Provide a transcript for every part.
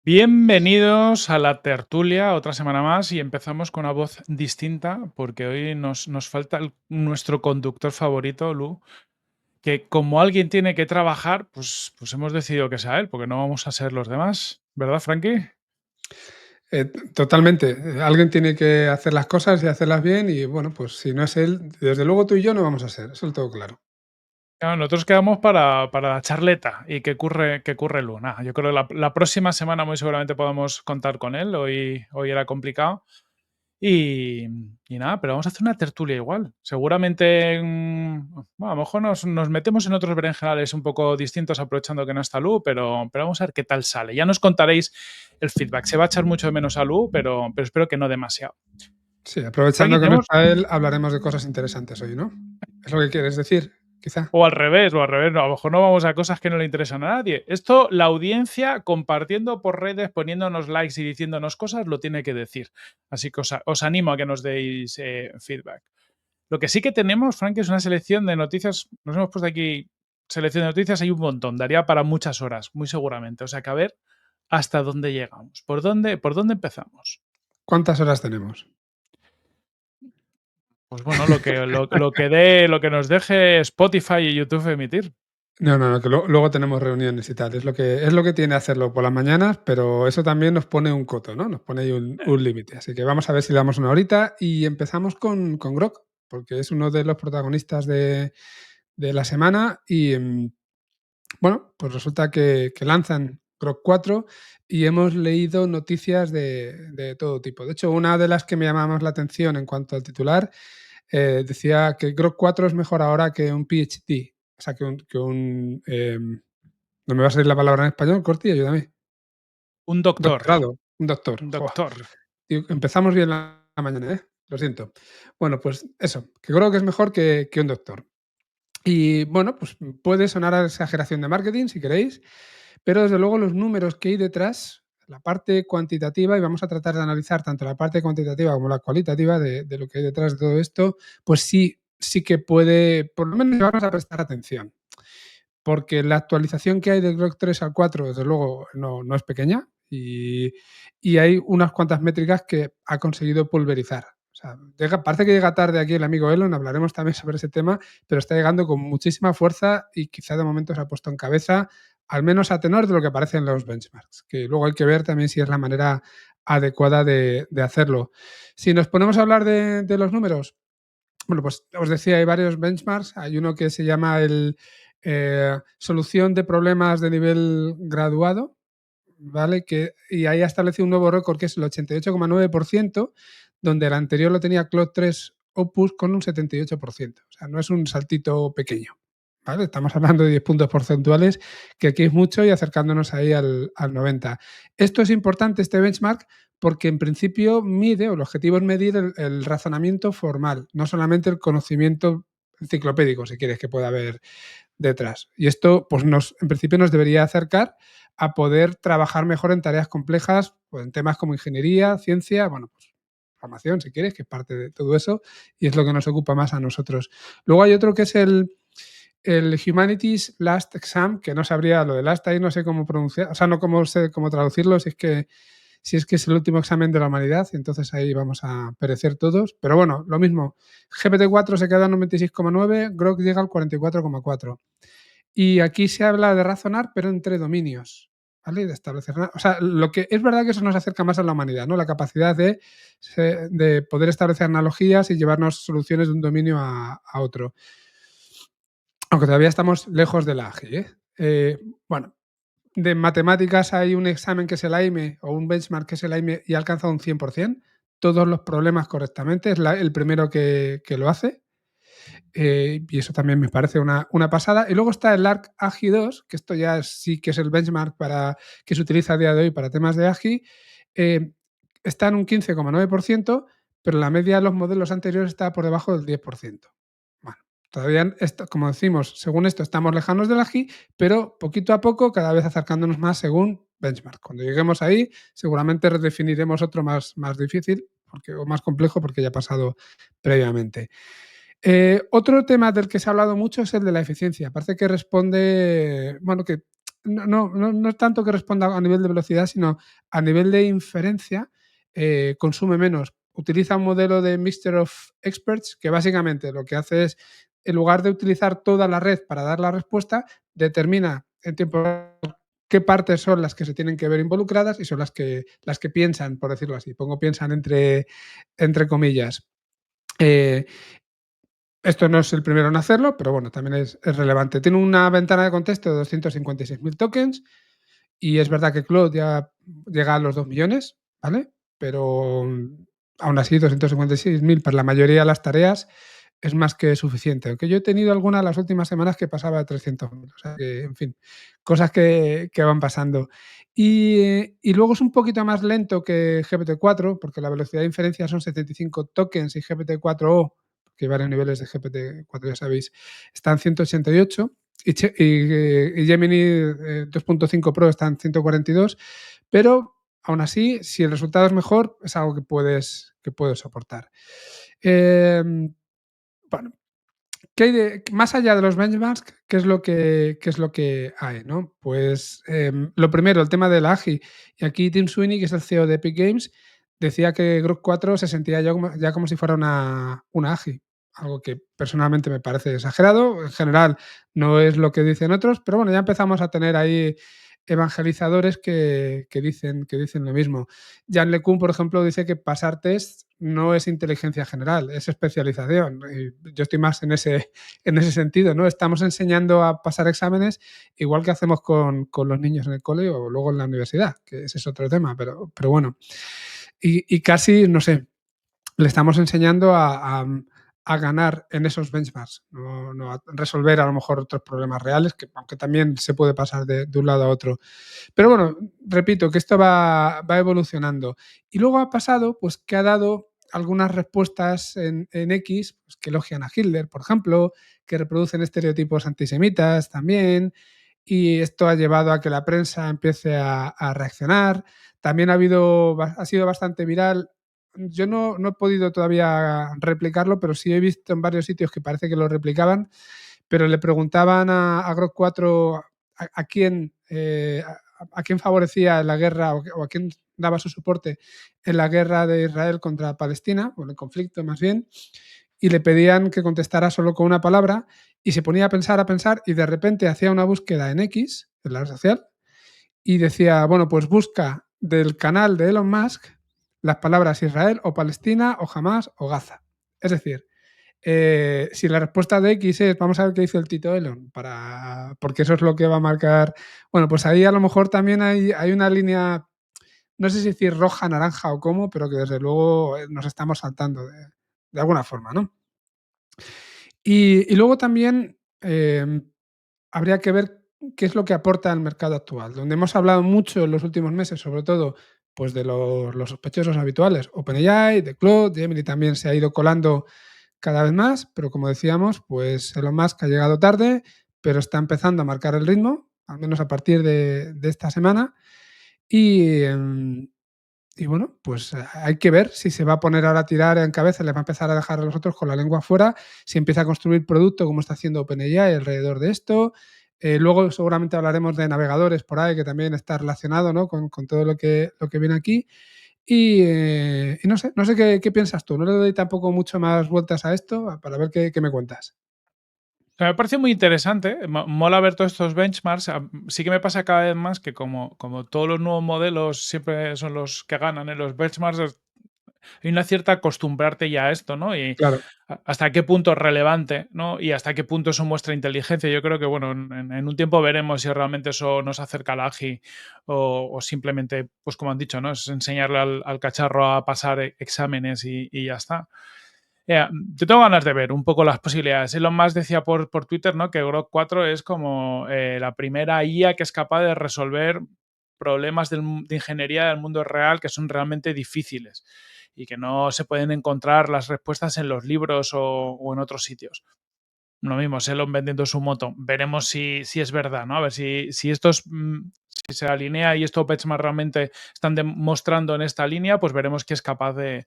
Bienvenidos a la tertulia, otra semana más, y empezamos con una voz distinta, porque hoy nos falta nuestro conductor favorito, Lu, que como alguien tiene que trabajar, pues hemos decidido que sea él, porque no vamos a ser los demás, ¿verdad, Frankie? Totalmente. Alguien tiene que hacer las cosas y hacerlas bien y bueno, pues si no es él, desde luego tú y yo no vamos a ser, eso lo tengo claro. Claro, nosotros quedamos para la charleta y que curre Lu. Nada, yo creo que la próxima semana muy seguramente podamos contar con él, hoy era complicado. Y, y nada, pero vamos a hacer una tertulia igual. Seguramente, bueno, a lo mejor nos metemos en otros berenjenales un poco distintos aprovechando que no está Lu, pero vamos a ver qué tal sale. Ya nos contaréis el feedback. Se va a echar mucho de menos a Lu, pero espero que no demasiado. Sí, Frankie, aprovechando que no tenemos, está él, hablaremos de cosas interesantes hoy, ¿no? ¿Es lo que quieres decir? Quizá. o al revés, no, a lo mejor no vamos a cosas que no le interesan a nadie. Esto, la audiencia compartiendo por redes, poniéndonos likes y diciéndonos cosas, lo tiene que decir. Así que os animo a que nos deis feedback. Lo que sí que tenemos, Frank, es una selección de noticias. Nos hemos puesto aquí selección de noticias, hay un montón, daría para muchas horas, muy seguramente. O sea que a ver hasta dónde llegamos. ¿Por dónde empezamos? ¿Cuántas horas tenemos? Pues bueno, lo que nos deje Spotify y YouTube emitir. No, que luego tenemos reuniones y tal. Es lo que tiene hacerlo por las mañanas, pero eso también nos pone un coto, ¿no? Nos pone ahí un límite. Así que vamos a ver si le damos una horita y empezamos con Grok, porque es uno de los protagonistas de la semana y bueno, pues resulta que lanzan Grok 4 y hemos leído noticias de todo tipo. De hecho, una de las que me llamaba más la atención en cuanto al titular decía que Grok 4 es mejor ahora que un PhD. O sea, no me va a salir la palabra en español, Corti, ayúdame. Un doctor. Doctorado, un doctor. Un Jo, doctor. tío, empezamos bien la mañana, ¿eh? Lo siento. Bueno, pues eso, que Grok es mejor que un doctor. Y bueno, pues puede sonar a exageración de marketing si queréis, pero desde luego los números que hay detrás, la parte cuantitativa, y vamos a tratar de analizar tanto la parte cuantitativa como la cualitativa de lo que hay detrás de todo esto, pues sí que puede, por lo menos vamos a prestar atención. Porque la actualización que hay del Grok 3 al 4, desde luego, no es pequeña y hay unas cuantas métricas que ha conseguido pulverizar. O sea, parece que llega tarde aquí el amigo Elon, hablaremos también sobre ese tema, pero está llegando con muchísima fuerza y quizá de momento se ha puesto en cabeza, al menos a tenor de lo que aparece en los benchmarks, que luego hay que ver también si es la manera adecuada de hacerlo. Si nos ponemos a hablar de los números, bueno, pues os decía, hay varios benchmarks. Hay uno que se llama el solución de problemas de nivel graduado, ¿vale? Y ahí ha establecido un nuevo récord que es el 88,9%, donde el anterior lo tenía Cloud 3 Opus con un 78%. O sea, no es un saltito pequeño. ¿Vale? Estamos hablando de 10 puntos porcentuales, que aquí es mucho y acercándonos ahí al 90. Esto es importante, este benchmark, porque en principio mide, o el objetivo es medir el razonamiento formal, no solamente el conocimiento enciclopédico, si quieres, que pueda haber detrás. Y esto, pues en principio nos debería acercar a poder trabajar mejor en tareas complejas, pues en temas como ingeniería, ciencia, bueno, pues formación, si quieres, que es parte de todo eso, y es lo que nos ocupa más a nosotros. Luego hay otro que es el Humanities Last Exam, que no sabría lo de last ahí, no sé cómo pronunciar, o sea, no sé cómo traducirlo, si es que es el último examen de la humanidad, y entonces ahí vamos a perecer todos. Pero bueno, lo mismo, GPT-4 se queda en 96,9, Grok llega al 44,4. Y aquí se habla de razonar, pero entre dominios, ¿vale? De establecer, o sea, lo que es verdad que eso nos acerca más a la humanidad, ¿no? La capacidad de poder establecer analogías y llevarnos soluciones de un dominio a otro. Aunque todavía estamos lejos de la AGI, ¿eh? Bueno, de matemáticas hay un examen que es el AIME o un benchmark que es el AIME y ha alcanzado un 100%, todos los problemas correctamente, es el primero que lo hace. Y eso también me parece una pasada. Y luego está el ARC AGI 2, que esto ya sí que es el benchmark que se utiliza a día de hoy para temas de AGI. Está en un 15,9%, pero la media de los modelos anteriores está por debajo del 10%. Bueno, todavía, como decimos, según esto estamos lejanos del AGI, pero poquito a poco, cada vez acercándonos más según benchmark. Cuando lleguemos ahí, seguramente redefiniremos otro más difícil o más complejo porque ya ha pasado previamente. Otro tema del que se ha hablado mucho es el de la eficiencia. Parece que responde, bueno, que no es tanto que responda a nivel de velocidad, sino a nivel de inferencia, consume menos. Utiliza un modelo de Mixture of Experts que básicamente lo que hace es, en lugar de utilizar toda la red para dar la respuesta, determina en tiempo real qué partes son las que se tienen que ver involucradas y son las que piensan, por decirlo así. Pongo piensan entre comillas. Eh, Esto no es el primero en hacerlo, pero bueno, también es relevante. Tiene una ventana de contexto de 256.000 tokens y es verdad que Claude ya llega a los 2 millones, ¿vale? Pero aún así, 256.000 para la mayoría de las tareas es más que suficiente. Aunque yo he tenido alguna las últimas semanas que pasaba de 300.000. O sea que, en fin, cosas que van pasando. Y luego es un poquito más lento que GPT-4, porque la velocidad de inferencia son 75 tokens y GPT-4o, que hay varios niveles de GPT-4, ya sabéis, están 188 y Gemini 2.5 Pro está en 142, pero aún así, si el resultado es mejor, es algo que puedes soportar. Bueno, más allá de los benchmarks, qué es lo que hay, ¿no? Pues lo primero, el tema del AGI. Y aquí Tim Sweeney, que es el CEO de Epic Games, decía que Grok 4 se sentía ya como si fuera una AGI. Algo que personalmente me parece exagerado. En general, no es lo que dicen otros, pero bueno, ya empezamos a tener ahí evangelizadores que dicen lo mismo. Jan LeCun, por ejemplo, dice que pasar test no es inteligencia general, es especialización. Y yo estoy más en ese sentido, ¿no? Estamos enseñando a pasar exámenes igual que hacemos con los niños en el cole o luego en la universidad, que ese es otro tema, pero bueno. Y casi, no sé, le estamos enseñando a ganar en esos benchmarks, no a resolver a lo mejor otros problemas reales, que aunque también se puede pasar de un lado a otro. Pero bueno, repito que esto va evolucionando. Y luego ha pasado, pues que ha dado algunas respuestas en X, pues, que elogian a Hitler, por ejemplo, que reproducen estereotipos antisemitas también, y esto ha llevado a que la prensa empiece a reaccionar. También ha sido bastante viral. Yo no he podido todavía replicarlo, pero sí he visto en varios sitios que parece que lo replicaban, pero le preguntaban a Grok 4 a quién, a quién favorecía la guerra o a quién daba su soporte en la guerra de Israel contra Palestina, o en el conflicto más bien, y le pedían que contestara solo con una palabra y se ponía a pensar y de repente hacía una búsqueda en X, en la red social, y decía, bueno, pues busca del canal de Elon Musk las palabras Israel o Palestina o Hamas o Gaza. Es decir, si la respuesta de X es, vamos a ver qué dice el Tito Elon, porque eso es lo que va a marcar, bueno, pues ahí a lo mejor también hay una línea, no sé si decir roja, naranja o cómo, pero que desde luego nos estamos saltando de alguna forma, ¿no? Y luego también habría que ver qué es lo que aporta al mercado actual, donde hemos hablado mucho en los últimos meses, sobre todo pues de los sospechosos habituales, OpenAI, de Claude, Gemini también se ha ido colando cada vez más, pero como decíamos, pues Elon Musk ha llegado tarde, pero está empezando a marcar el ritmo, al menos a partir de esta semana. Y, y bueno, pues hay que ver si se va a poner ahora a tirar en cabeza, le va a empezar a dejar a los otros con la lengua afuera, si empieza a construir producto como está haciendo OpenAI alrededor de esto. Luego seguramente hablaremos de navegadores por ahí, que también está relacionado, ¿no? con todo lo que viene aquí. Y no sé qué piensas tú. No le doy tampoco mucho más vueltas a esto para ver qué me cuentas. O sea, me parece muy interesante, mola ver todos estos benchmarks. Sí que me pasa cada vez más que como todos los nuevos modelos siempre son los que ganan en los benchmarks, hay una cierta acostumbrarte ya a esto, ¿no? Y Claro, hasta qué punto es relevante, ¿no? Y hasta qué punto eso muestra inteligencia. Yo creo que, bueno, en un tiempo veremos si realmente eso nos acerca al AGI o simplemente, pues como han dicho, ¿no? Es enseñarle al cacharro a pasar exámenes y ya está. Yo tengo ganas de ver un poco las posibilidades. Elon Musk decía por Twitter, ¿no? Que Grok 4 es como la primera IA que es capaz de resolver problemas de ingeniería del mundo real que son realmente difíciles y que no se pueden encontrar las respuestas en los libros o en otros sitios. Lo mismo, es Elon vendiendo su moto. Veremos si es verdad, ¿no? A ver si si se alinea y estos benchmarks realmente están demostrando en esta línea, pues veremos que es capaz de,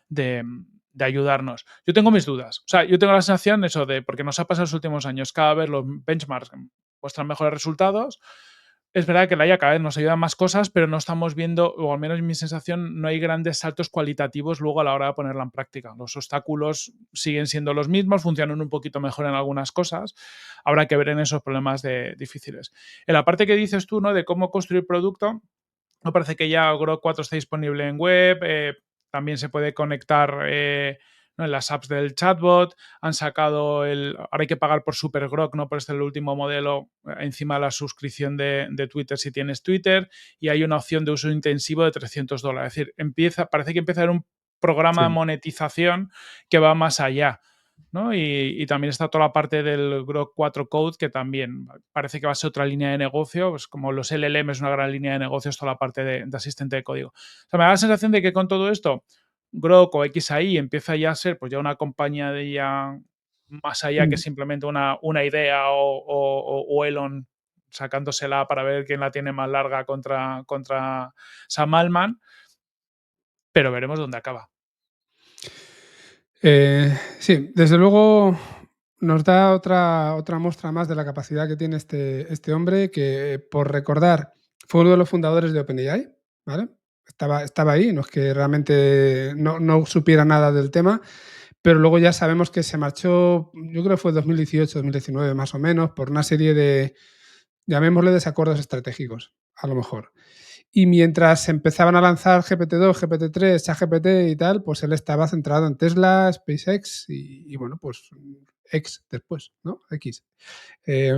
de ayudarnos. Yo tengo mis dudas. O sea, yo tengo la sensación eso de, porque nos ha pasado en los últimos años, cada vez los benchmarks muestran mejores resultados, es verdad que la IA cada vez nos ayuda en más cosas, pero no estamos viendo, o al menos en mi sensación, no hay grandes saltos cualitativos luego a la hora de ponerla en práctica. Los obstáculos siguen siendo los mismos, funcionan un poquito mejor en algunas cosas. Habrá que ver en esos problemas difíciles. En la parte que dices tú, ¿no? De cómo construir producto, me parece que ya Grok 4 está disponible en web, también se puede conectar ¿no? en las apps del chatbot, han sacado ahora hay que pagar por Super Grok, ¿no? Por este el último modelo, encima de la suscripción de Twitter si tienes Twitter, y hay una opción de uso intensivo de $300. Es decir, parece que empieza a haber un programa de Sí. monetización que va más allá. ¿No? Y también está toda la parte del Grok 4 Code, que también parece que va a ser otra línea de negocio, pues como los LLM es una gran línea de negocios, toda la parte de asistente de código. O sea, me da la sensación de que con todo esto, Grok o XAI empieza ya a ser pues ya una compañía de ya más allá que Mm. simplemente una idea o Elon sacándosela para ver quién la tiene más larga contra Sam Altman, pero veremos dónde acaba. Sí, desde luego nos da otra muestra más de la capacidad que tiene este hombre, que por recordar, fue uno de los fundadores de OpenAI, ¿vale? Estaba ahí, no es que realmente no supiera nada del tema, pero luego ya sabemos que se marchó, yo creo que fue 2018, 2019 más o menos, por una serie de, llamémosle desacuerdos estratégicos, a lo mejor. Y mientras empezaban a lanzar GPT-2, GPT-3, ChatGPT y tal, pues él estaba centrado en Tesla, SpaceX y bueno, pues X después, ¿no? X.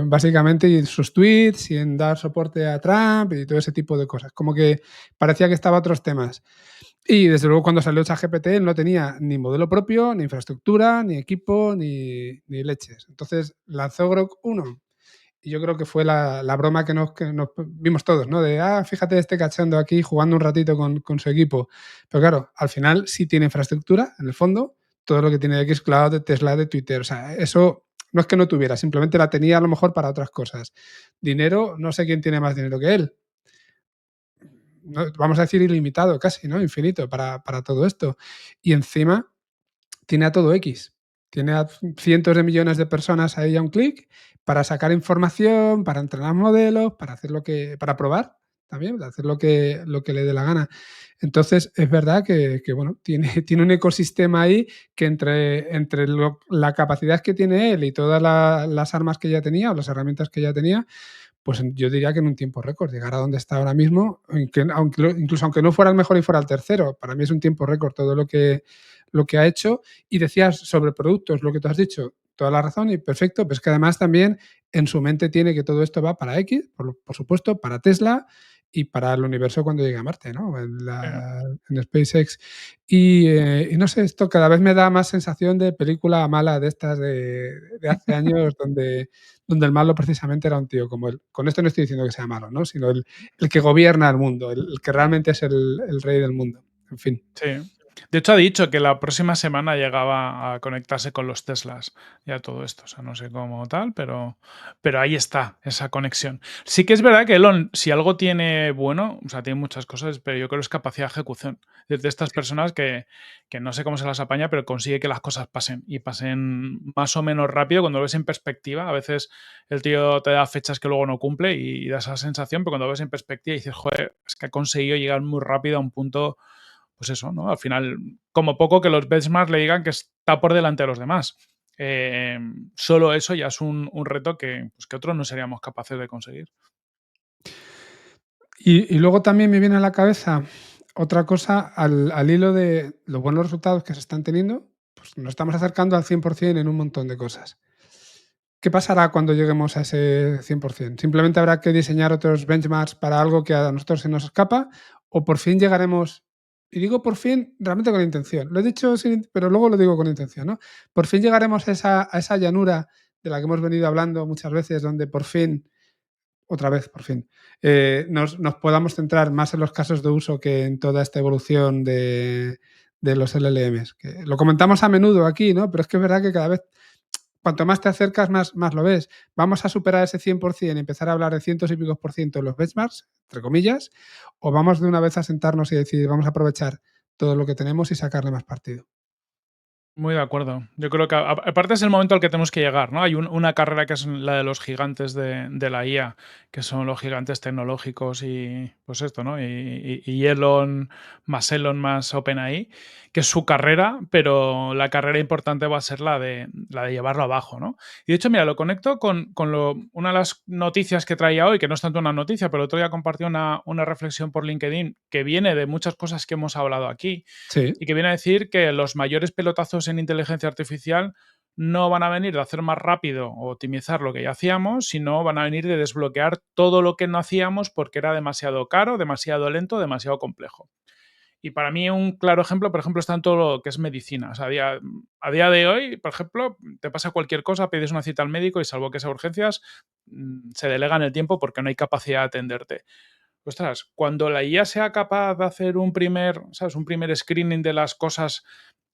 Básicamente, y sus tweets y en dar soporte a Trump y todo ese tipo de cosas. Como que parecía que estaba a otros temas. Y desde luego cuando salió ChatGPT él no tenía ni modelo propio, ni infraestructura, ni equipo, ni leches. Entonces lanzó Grok 1 y yo creo que fue la broma que nos vimos todos, ¿no? De, fíjate este cachondo aquí jugando un ratito con su equipo. Pero claro, al final sí tiene infraestructura, en el fondo, todo lo que tiene de Xcloud, de Tesla, de Twitter. O sea, eso no es que no tuviera, simplemente la tenía a lo mejor para otras cosas. Dinero, no sé quién tiene más dinero que él. No, vamos a decir ilimitado casi, ¿no? Infinito para todo esto. Y encima tiene a todo X. Tiene a cientos de millones de personas ahí a un clic para sacar información, para entrenar modelos, para hacer para probar también, para hacer lo que le dé la gana. Entonces, es verdad que bueno, tiene un ecosistema ahí que entre la capacidad que tiene él y todas las armas que ya tenía o las herramientas que ya tenía, pues yo diría que en un tiempo récord, llegar a donde está ahora mismo, incluso aunque no fuera el mejor y fuera el tercero, para mí es un tiempo récord todo lo que ha hecho. Y decías sobre productos, lo que tú has dicho, toda la razón y perfecto, pero es que además también en su mente tiene que todo esto va para X, por supuesto, para Tesla y para el universo cuando llegue a Marte, ¿no? En SpaceX. Y no sé, esto cada vez me da más sensación de película mala de estas de hace años donde el malo precisamente era un tío como él. Con esto no estoy diciendo que sea malo, ¿no? Sino el que gobierna el mundo, el que realmente es el rey del mundo. En fin. Sí. De hecho, ha dicho que la próxima semana llegaba a conectarse con los Teslas y a todo esto. O sea, no sé cómo tal, pero ahí está esa conexión. Sí que es verdad que Elon, si algo tiene bueno, o sea, tiene muchas cosas, pero yo creo que es capacidad de ejecución. Es de estas personas que no sé cómo se las apaña, pero consigue que las cosas pasen y pasen más o menos rápido cuando lo ves en perspectiva. A veces el tío te da fechas que luego no cumple y da esa sensación, pero cuando lo ves en perspectiva dices, joder, es que ha conseguido llegar muy rápido a un punto pues eso, ¿no? Al final, como poco que los benchmarks le digan que está por delante de los demás. Solo eso ya es un reto que otros no seríamos capaces de conseguir. Y luego también me viene a la cabeza otra cosa al hilo de los buenos resultados que se están teniendo, pues nos estamos acercando al 100% en un montón de cosas. ¿Qué pasará cuando lleguemos a ese 100%? ¿Simplemente habrá que diseñar otros benchmarks para algo que a nosotros se nos escapa? ¿O por fin llegaremos? Y digo por fin realmente con intención. Lo he dicho, pero luego lo digo con intención, ¿no? Por fin llegaremos a esa llanura de la que hemos venido hablando muchas veces, donde por fin, otra vez, por fin, nos podamos centrar más en los casos de uso que en toda esta evolución de los LLMs. Que lo comentamos a menudo aquí, ¿no? Pero es que es verdad que cada vez cuanto más te acercas, más lo ves. ¿Vamos a superar ese 100% y empezar a hablar de cientos y picos por ciento en los benchmarks, entre comillas? ¿O vamos de una vez a sentarnos y decir, vamos a aprovechar todo lo que tenemos y sacarle más partido? Muy de acuerdo. Yo creo que aparte es el momento al que tenemos que llegar, ¿no? Hay una carrera que es la de los gigantes de la IA, que son los gigantes tecnológicos y pues esto, ¿no? Y Elon más OpenAI, que es su carrera, pero la carrera importante va a ser la de llevarlo abajo, ¿no? Y de hecho, mira, lo conecto con una de las noticias que traía hoy, que no es tanto una noticia, pero el otro día compartí una reflexión por LinkedIn que viene de muchas cosas que hemos hablado aquí Sí, y que viene a decir que los mayores pelotazos en inteligencia artificial no van a venir de hacer más rápido o optimizar lo que ya hacíamos, sino van a venir de desbloquear todo lo que no hacíamos porque era demasiado caro, demasiado lento, demasiado complejo. Y para mí un claro ejemplo, por ejemplo, está en todo lo que es medicina. O sea, a día de hoy, por ejemplo, te pasa cualquier cosa, pides una cita al médico y salvo que sea urgencias, se delega en el tiempo porque no hay capacidad de atenderte. Ostras, cuando la IA sea capaz de hacer un primer, ¿sabes? Un primer screening de las cosas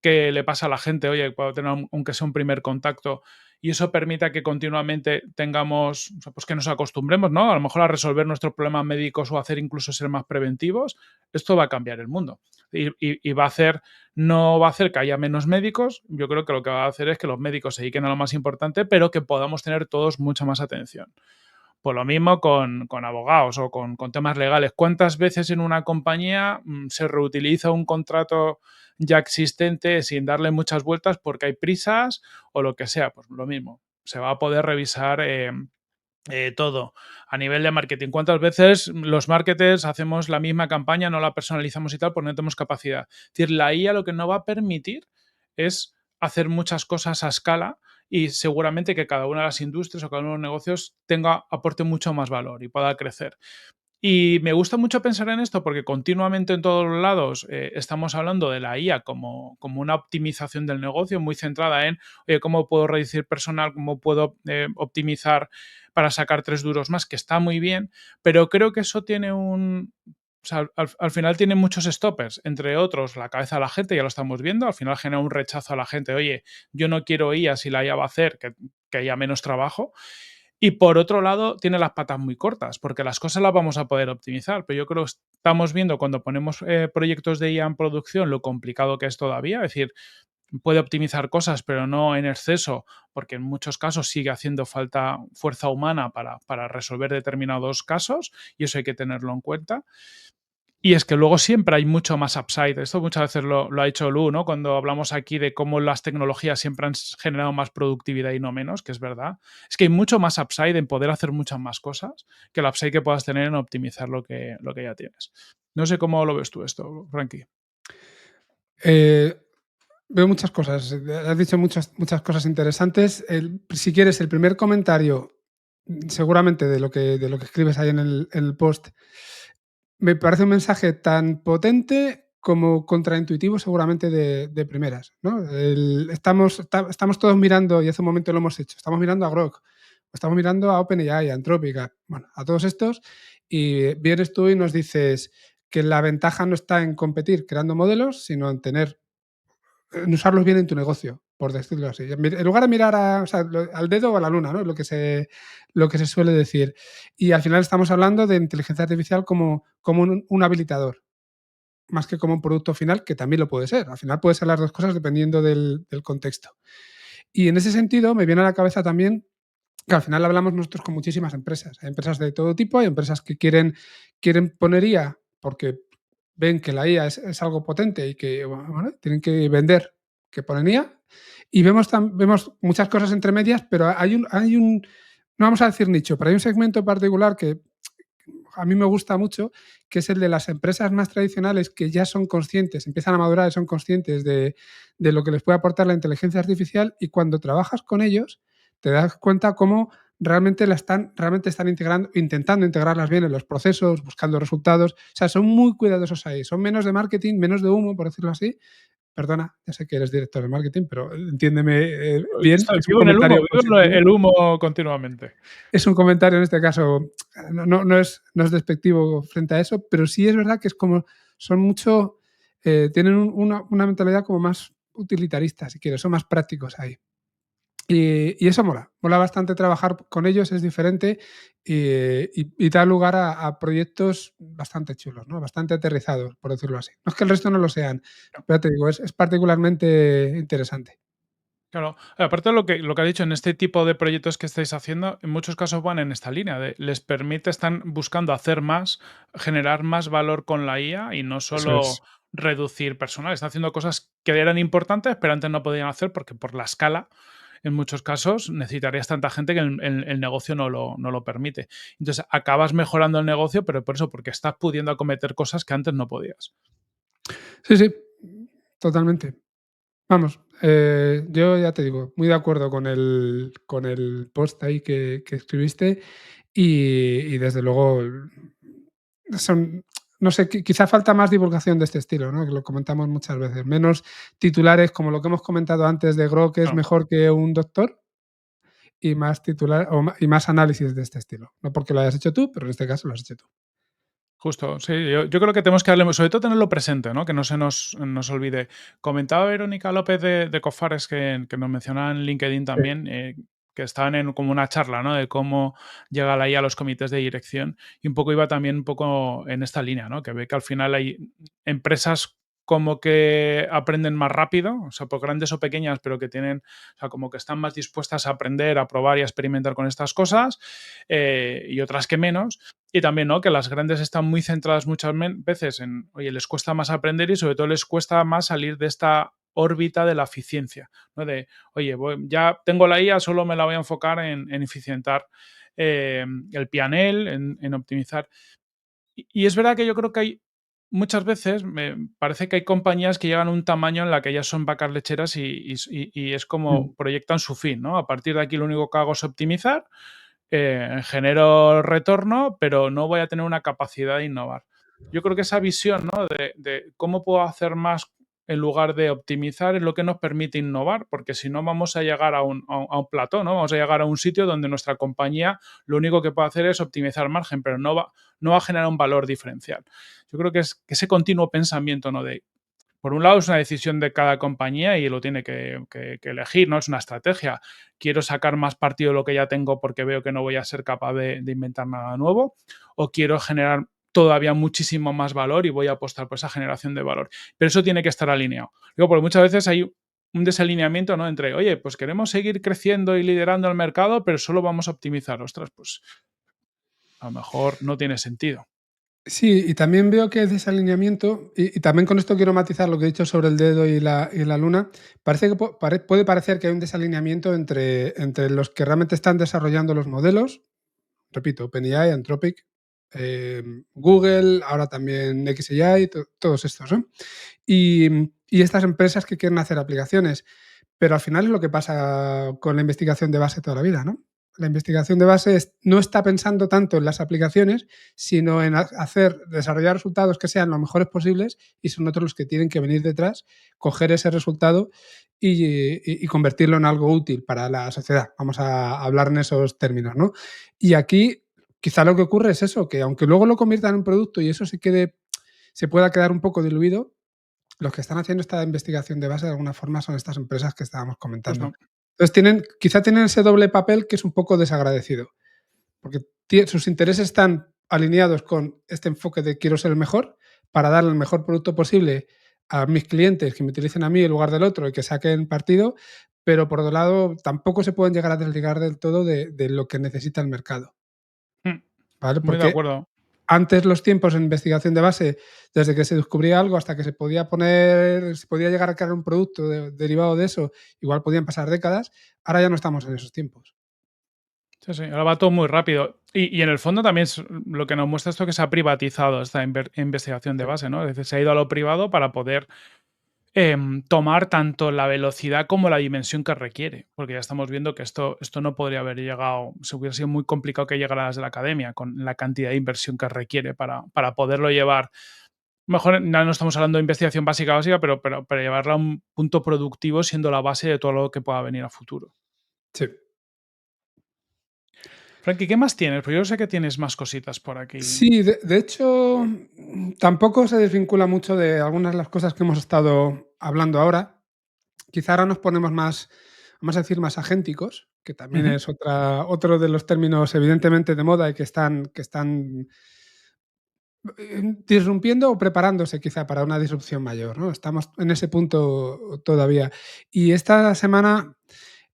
que le pasa a la gente, oye, puedo tener aunque sea un primer contacto, y eso permita que continuamente tengamos, o sea, pues que nos acostumbremos, ¿no? A lo mejor a resolver nuestros problemas médicos o hacer incluso ser más preventivos, esto va a cambiar el mundo. Y va a hacer, no va a hacer que haya menos médicos, yo creo que lo que va a hacer es que los médicos se dediquen a lo más importante, pero que podamos tener todos mucha más atención. Pues lo mismo con abogados o con temas legales. ¿Cuántas veces en una compañía se reutiliza un contrato ya existente sin darle muchas vueltas porque hay prisas o lo que sea? Pues lo mismo. Se va a poder revisar todo a nivel de marketing. ¿Cuántas veces los marketers hacemos la misma campaña, no la personalizamos y tal, porque no tenemos capacidad? Es decir, la IA lo que no va a permitir es hacer muchas cosas a escala y seguramente que cada una de las industrias o cada uno de los negocios aporte mucho más valor y pueda crecer. Y me gusta mucho pensar en esto porque continuamente en todos los lados estamos hablando de la IA como una optimización del negocio muy centrada en cómo puedo reducir personal, cómo puedo optimizar para sacar 3 duros más, que está muy bien, pero creo que eso tiene o sea, al final tiene muchos stoppers, entre otros la cabeza de la gente, ya lo estamos viendo, al final genera un rechazo a la gente, oye, yo no quiero IA si la IA va a hacer que haya menos trabajo, y por otro lado, tiene las patas muy cortas, porque las cosas las vamos a poder optimizar, pero yo creo que estamos viendo cuando ponemos proyectos de IA en producción lo complicado que es todavía, es decir, puede optimizar cosas, pero no en exceso, porque en muchos casos sigue haciendo falta fuerza humana para resolver determinados casos y eso hay que tenerlo en cuenta. Y es que luego siempre hay mucho más upside. Esto muchas veces lo ha dicho Lu, ¿no? Cuando hablamos aquí de cómo las tecnologías siempre han generado más productividad y no menos, que es verdad. Es que hay mucho más upside en poder hacer muchas más cosas que el upside que puedas tener en optimizar lo que ya tienes. No sé cómo lo ves tú esto, Frankie. eh, veo muchas cosas. Has dicho muchas cosas interesantes. Si quieres, el primer comentario, seguramente de lo que escribes ahí en el post, me parece un mensaje tan potente como contraintuitivo seguramente de primeras, ¿no? Estamos todos mirando, y hace un momento lo hemos hecho, estamos mirando a Grok, estamos mirando a OpenAI, a Anthropic, bueno, a todos estos, y vienes tú y nos dices que la ventaja no está en competir creando modelos, sino en usarlos bien en tu negocio, por decirlo así. En lugar de mirar o sea, al dedo o a la luna, ¿no? Lo que se suele decir. Y al final estamos hablando de inteligencia artificial como un habilitador, más que como un producto final, que también lo puede ser. Al final puede ser las dos cosas dependiendo del contexto. Y en ese sentido me viene a la cabeza también que al final hablamos nosotros con muchísimas empresas. Hay empresas de todo tipo, hay empresas que quieren poner IA porque ven que la IA es algo potente y que bueno, tienen que vender que ponen IA. Y vemos muchas cosas entre medias, pero no vamos a decir nicho, pero hay un segmento particular que a mí me gusta mucho, que es el de las empresas más tradicionales que ya son conscientes, empiezan a madurar y son conscientes de lo que les puede aportar la inteligencia artificial, y cuando trabajas con ellos te das cuenta cómo realmente están intentando integrarlas bien en los procesos, buscando resultados. O sea, son muy cuidadosos ahí, son menos de marketing, menos de humo, por decirlo así. Perdona, ya sé que eres director de marketing, pero entiéndeme bien, es un Vivo en el humo, comentario vivo en positivo. el humo continuamente. Es un comentario en este caso, no es despectivo frente a eso, pero sí es verdad que es como, son mucho, tienen una mentalidad como más utilitarista, si quieres, son más prácticos ahí. Y eso mola, mola bastante trabajar con ellos, es diferente y da lugar a proyectos bastante chulos, ¿no? Bastante aterrizados, por decirlo así. No es que el resto no lo sean, pero ya te digo, es particularmente interesante. Claro, aparte de lo que ha dicho, en este tipo de proyectos que estáis haciendo, en muchos casos van en esta línea de les permite, están buscando hacer más, generar más valor con la IA y no Eso solo es. reducir personal. Están haciendo cosas que eran importantes, pero antes no podían hacer porque por la escala, en muchos casos, necesitarías tanta gente que el negocio no lo permite. Entonces, acabas mejorando el negocio, pero por eso, porque estás pudiendo acometer cosas que antes no podías. Sí, sí, totalmente. Vamos, yo ya te digo, muy de acuerdo con el post ahí que escribiste y desde luego son, no sé, quizá falta más divulgación de este estilo, ¿no? Que lo comentamos muchas veces. Menos titulares como lo que hemos comentado antes de Grok es Claro. mejor que un doctor y más titular y más análisis de este estilo. No porque lo hayas hecho tú, pero en este caso lo has hecho tú. Justo, sí, yo creo que tenemos que darle, sobre todo tenerlo presente, ¿no? Que no se nos olvide. Comentaba Verónica López de Cofares que nos mencionaba en LinkedIn Sí. también, que estaban en como una charla, ¿no? De cómo llega la IA a los comités de dirección y un poco iba también un poco en esta línea, ¿no? Que ve que al final hay empresas como que aprenden más rápido, o sea, por grandes o pequeñas, pero que tienen, o sea, como que están más dispuestas a aprender, a probar y a experimentar con estas cosas, y otras que menos. Y también, ¿no? Que las grandes están muy centradas muchas veces en, oye, les cuesta más aprender y sobre todo les cuesta más salir de esta órbita de la eficiencia, ¿no? De, oye, ya tengo la IA, solo me la voy a enfocar en eficientar el pianel, en optimizar. Y es verdad que yo creo que hay muchas veces, me parece que hay compañías que llegan a un tamaño en la que ya son vacas lecheras y es Mm. como proyectan su fin, ¿no? A partir de aquí lo único que hago es optimizar, genero retorno, pero no voy a tener una capacidad de innovar. Yo creo que esa visión, ¿no? De cómo puedo hacer más en lugar de optimizar es lo que nos permite innovar, porque si no vamos a llegar a un plató, ¿no? Vamos a llegar a un sitio donde nuestra compañía lo único que puede hacer es optimizar margen, pero no va a generar un valor diferencial. Yo creo que es que ese continuo pensamiento, ¿no? De por un lado es una decisión de cada compañía y lo tiene que elegir, ¿no? Es una estrategia. Quiero sacar más partido de lo que ya tengo porque veo que no voy a ser capaz de inventar nada nuevo, o quiero generar todavía muchísimo más valor y voy a apostar por esa generación de valor. Pero eso tiene que estar alineado. Digo, porque muchas veces hay un desalineamiento, ¿no? Entre, oye, pues queremos seguir creciendo y liderando el mercado, pero solo vamos a optimizar. Ostras, pues a lo mejor no tiene sentido. Sí, y también veo que desalineamiento, y también con esto quiero matizar lo que he dicho sobre el dedo y la luna. Parece que puede parecer que hay un desalineamiento entre los que realmente están desarrollando los modelos, repito, OpenAI, Anthropic, Google, ahora también XAI, todos estos, ¿no? Y estas empresas que quieren hacer aplicaciones. Pero al final es lo que pasa con la investigación de base toda la vida, ¿no? La investigación de base no está pensando tanto en las aplicaciones, sino en desarrollar resultados que sean los mejores posibles y son otros los que tienen que venir detrás, coger ese resultado y convertirlo en algo útil para la sociedad. Vamos a hablar en esos términos, ¿no? Y aquí quizá lo que ocurre es eso, que aunque luego lo conviertan en un producto y eso se pueda quedar un poco diluido, los que están haciendo esta investigación de base de alguna forma son estas empresas que estábamos comentando. Justo. Entonces quizá tienen ese doble papel que es un poco desagradecido, porque sus intereses están alineados con este enfoque de quiero ser el mejor para dar el mejor producto posible a mis clientes que me utilicen a mí en lugar del otro y que saquen partido, pero por otro lado tampoco se pueden llegar a desligar del todo de lo que necesita el mercado, Mm, ¿vale? muy de Porque acuerdo. antes los tiempos en investigación de base, desde que se descubría algo hasta que se podía llegar a crear un producto derivado de eso, igual podían pasar décadas, ahora ya no estamos en esos tiempos. Sí, sí, ahora va todo muy rápido. Y en el fondo también es lo que nos muestra esto que se ha privatizado esta investigación de Sí, base, ¿no? Es decir, se ha ido a lo privado para poder tomar tanto la velocidad como la dimensión que requiere. Porque ya estamos viendo que esto no podría haber llegado, se hubiera sido muy complicado que llegara desde la academia con la cantidad de inversión que requiere para poderlo llevar. Mejor, ya no estamos hablando de investigación básica, básica, pero llevarla a un punto productivo siendo la base de todo lo que pueda venir a futuro. sí. Frankie, ¿qué más tienes? Pues yo sé que tienes más cositas por aquí. Sí, de hecho, tampoco se desvincula mucho de algunas de las cosas que hemos estado hablando ahora. Quizá ahora nos ponemos vamos a decir, más agénticos, que también Ujú. es otro de los términos evidentemente de moda y que están disrumpiendo o preparándose quizá para una disrupción mayor, ¿no? Estamos en ese punto todavía. Y esta semana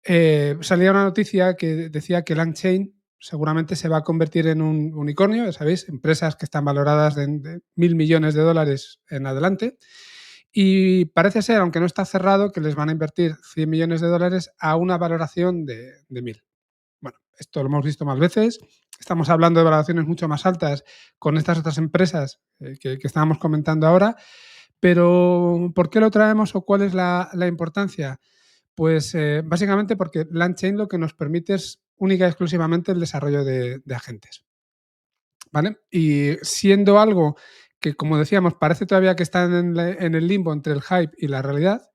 salía una noticia que decía que LangChain seguramente se va a convertir en un unicornio, ya sabéis, empresas que están valoradas de 1.000 millones de dólares en adelante. Y parece ser, aunque no está cerrado, que les van a invertir 100 millones de dólares a una valoración de 1.000. Bueno, esto lo hemos visto más veces. Estamos hablando de valoraciones mucho más altas con estas otras empresas que estábamos comentando ahora. Pero, ¿por qué lo traemos o cuál es la importancia? Pues básicamente porque LangChain lo que nos permite es única y exclusivamente el desarrollo de agentes. ¿Vale? Y siendo algo que, como decíamos, parece todavía que está en el limbo entre el hype y la realidad,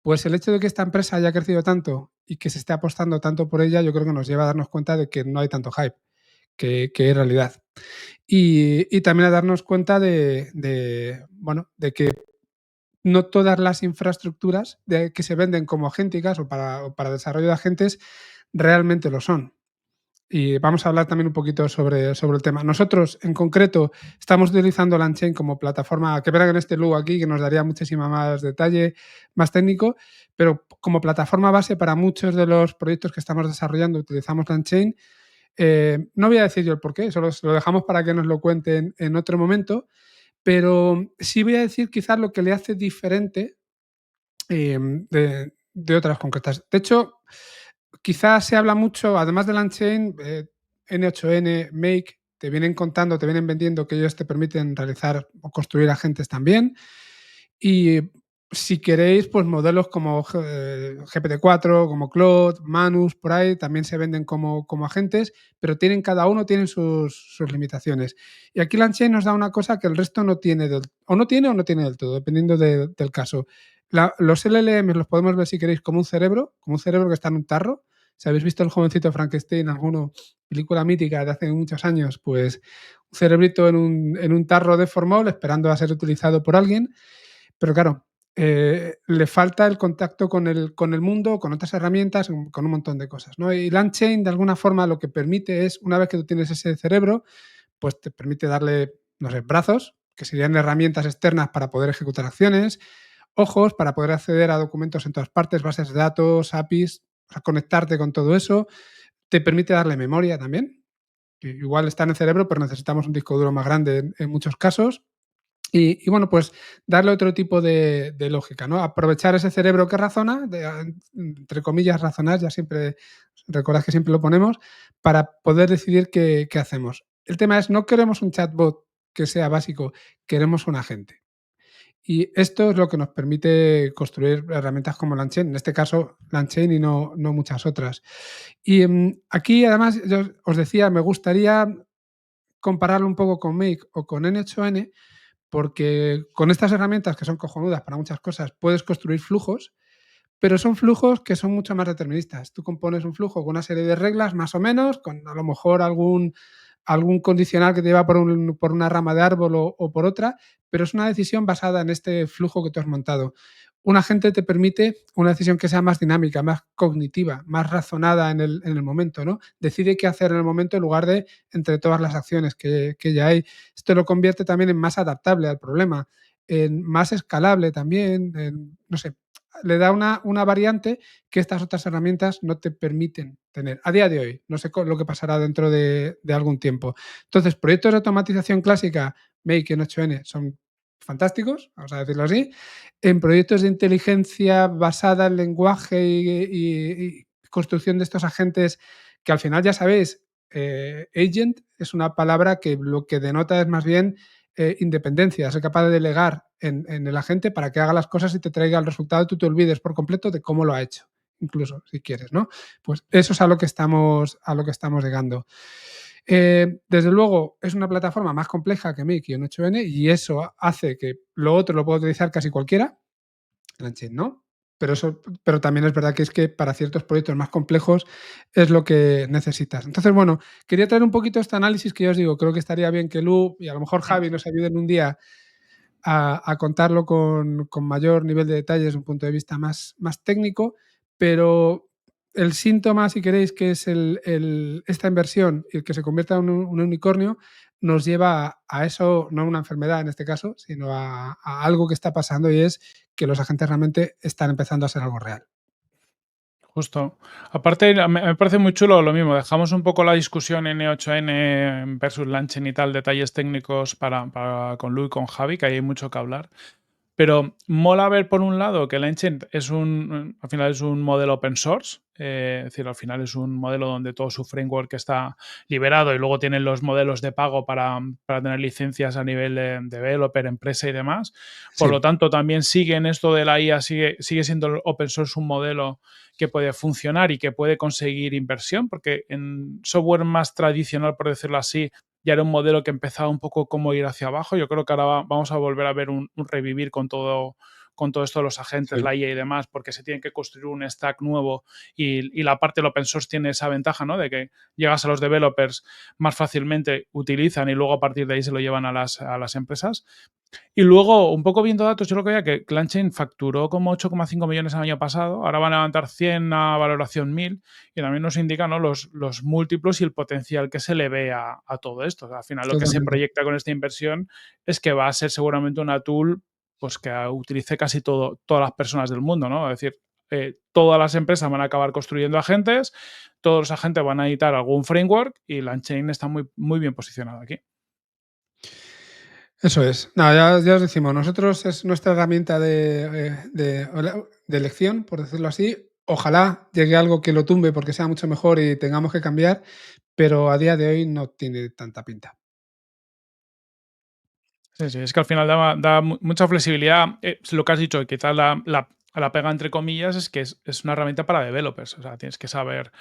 pues el hecho de que esta empresa haya crecido tanto y que se esté apostando tanto por ella, yo creo que nos lleva a darnos cuenta de que no hay tanto hype, que es realidad. Y también a darnos cuenta bueno, de que no todas las infraestructuras que se venden como agénticas o para desarrollo de agentes realmente lo son. Y vamos a hablar también un poquito sobre el tema. Nosotros, en concreto, estamos utilizando LangChain como plataforma, que verán en este logo aquí, que nos daría muchísima más detalle, más técnico, pero como plataforma base para muchos de los proyectos que estamos desarrollando utilizamos LangChain. No voy a decir yo el porqué, eso lo dejamos para que nos lo cuenten en otro momento, pero sí voy a decir quizás lo que le hace diferente de otras concretas. De hecho, quizás se habla mucho, además de LangChain, N8N, Make, te vienen contando, te vienen vendiendo que ellos te permiten realizar o construir agentes también. Y si queréis, pues modelos como GPT-4, como Claude, Manus, por ahí, también se venden como agentes, pero cada uno tiene sus limitaciones. Y aquí LangChain nos da una cosa que el resto no tiene, o no tiene del todo, dependiendo del caso. Los LLM los podemos ver, si queréis, como un cerebro que está en un tarro. Si habéis visto El jovencito Frankenstein, alguna película mítica de hace muchos años, pues un cerebrito en un tarro de formol esperando a ser utilizado por alguien. Pero claro, le falta el contacto con el mundo, con otras herramientas, con un montón de cosas, ¿no? Y LangChain, de alguna forma, lo que permite es, una vez que tú tienes ese cerebro, pues te permite darle, no sé, brazos, que serían herramientas externas para poder ejecutar acciones, ojos para poder acceder a documentos en todas partes, bases de datos, APIs, para conectarte con todo eso. Te permite darle memoria también, que igual está en el cerebro, pero necesitamos un disco duro más grande en muchos casos. Y bueno, pues darle otro tipo de lógica, ¿no? Aprovechar ese cerebro que razona, entre comillas, razonar, ya siempre, recordad que siempre lo ponemos, para poder decidir qué hacemos. El tema es, no queremos un chatbot que sea básico, queremos un agente. Y esto es lo que nos permite construir herramientas como LangChain, en este caso LangChain y no muchas otras. Y aquí, además, yo os decía, me gustaría compararlo un poco con Make o con N8N, porque con estas herramientas, que son cojonudas para muchas cosas, puedes construir flujos, pero son flujos que son mucho más deterministas. Tú compones un flujo con una serie de reglas, más o menos, con a lo mejor algún condicional que te lleva por una rama de árbol o por otra, pero es una decisión basada en este flujo que tú has montado. Un agente te permite una decisión que sea más dinámica, más cognitiva, más razonada en el momento, ¿no? Decide qué hacer en el momento en lugar de entre todas las acciones que ya hay. Esto lo convierte también en más adaptable al problema, en más escalable también, no sé, le da una variante que estas otras herramientas no te permiten tener a día de hoy. No sé lo que pasará dentro de algún tiempo. Entonces, proyectos de automatización clásica, Make en 8N, son fantásticos, vamos a decirlo así. En proyectos de inteligencia basada en lenguaje y construcción de estos agentes, que al final ya sabéis, agent es una palabra que lo que denota es más bien independencia, ser capaz de delegar en el agente para que haga las cosas y te traiga el resultado y tú te olvides por completo de cómo lo ha hecho, incluso si quieres, ¿no? Pues eso es a lo que estamos llegando. Desde luego, es una plataforma más compleja que Make y un 8N y eso hace que lo otro lo pueda utilizar casi cualquiera, LangChain no. Pero también es verdad que es que para ciertos proyectos más complejos es lo que necesitas. Entonces, bueno, quería traer un poquito este análisis que ya os digo, creo que estaría bien que Lu y a lo mejor Javi nos ayuden un día a contarlo con mayor nivel de detalle desde un punto de vista más técnico, pero el síntoma, si queréis, que es esta inversión y el que se convierta en un unicornio, nos lleva a eso, no a una enfermedad en este caso, sino a algo que está pasando y es que los agentes realmente están empezando a ser algo real. Justo. Aparte, me parece muy chulo lo mismo, dejamos un poco la discusión N8N versus Lanchen y tal, detalles técnicos con Lu y con Javi, que hay mucho que hablar. Pero mola ver, por un lado, que el Engine al final es un modelo open source, es decir, al final es un modelo donde todo su framework está liberado y luego tienen los modelos de pago para tener licencias a nivel de developer, empresa y demás. Por lo Sí, tanto, también sigue en esto de la IA, sigue siendo el open source un modelo que puede funcionar y que puede conseguir inversión, porque en software más tradicional, por decirlo así, ya era un modelo que empezaba un poco como ir hacia abajo. Yo creo que ahora vamos a volver a ver un revivir con todo esto de los agentes, sí, la IA y demás, porque se tiene que construir un stack nuevo y la parte del open source tiene esa ventaja, ¿no? De que llegas a los developers más fácilmente, utilizan y luego a partir de ahí se lo llevan a las empresas. Y luego, un poco viendo datos, yo lo que veía que Clanchain facturó como 8,5 millones el año pasado, ahora van a levantar 100 a valoración 1000 y también nos indica, ¿no?, los múltiplos y el potencial que se le ve a todo esto. O sea, al final lo que se totalmente. proyecta con esta inversión es que va a ser seguramente una tool pues, que utilice casi todas las personas del mundo, ¿no? Es decir, todas las empresas van a acabar construyendo agentes, todos los agentes van a editar algún framework y Langchain está muy, muy bien posicionado aquí. Eso es. Nada, ya os decimos, nosotros es nuestra herramienta de elección, por decirlo así. Ojalá llegue algo que lo tumbe porque sea mucho mejor y tengamos que cambiar, pero a día de hoy no tiene tanta pinta. Sí, sí, es que al final da mucha flexibilidad. Lo que has dicho, quizás la pega entre comillas es que es una herramienta para developers. O sea, tienes que saber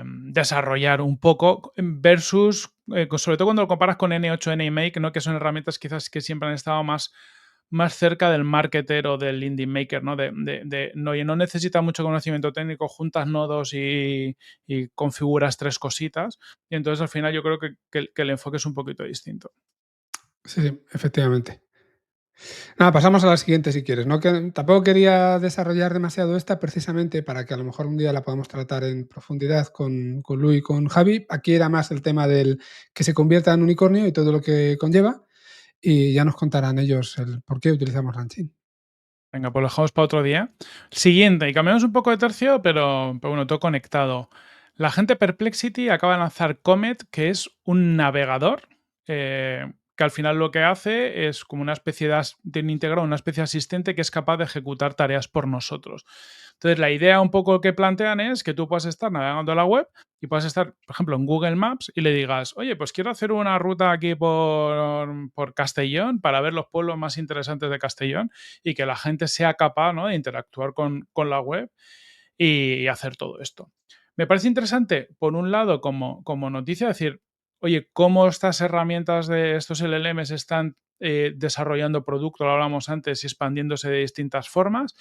desarrollar un poco versus, sobre todo cuando lo comparas con N8N y Make, ¿no? Que son herramientas quizás que siempre han estado más cerca del marketer o del indie maker, ¿no? No, y no necesita mucho conocimiento técnico, juntas nodos y configuras tres cositas. Y entonces al final yo creo que el enfoque es un poquito distinto. Sí, sí, efectivamente. Nada, pasamos a la siguiente si quieres, ¿no? Que tampoco quería desarrollar demasiado esta precisamente para que a lo mejor un día la podamos tratar en profundidad con Lu y con Javi. Aquí era más el tema del que se convierta en unicornio y todo lo que conlleva y ya nos contarán ellos el por qué utilizamos Ranching. Venga, pues lo dejamos para otro día. Siguiente, y cambiamos un poco de tercio, pero bueno, todo conectado. La gente Perplexity acaba de lanzar Comet, que es un navegador que al final lo que hace es como una especie tiene integrado una especie de asistente que es capaz de ejecutar tareas por nosotros. Entonces, la idea un poco que plantean es que tú puedas estar navegando la web y puedas estar, por ejemplo, en Google Maps y le digas, oye, pues quiero hacer una ruta aquí por Castellón para ver los pueblos más interesantes de Castellón y que la gente sea capaz, ¿no?, de interactuar con la web y hacer todo esto. Me parece interesante, por un lado, como noticia, decir, oye, cómo estas herramientas de estos LLMs están desarrollando producto, lo hablamos antes, y expandiéndose de distintas formas,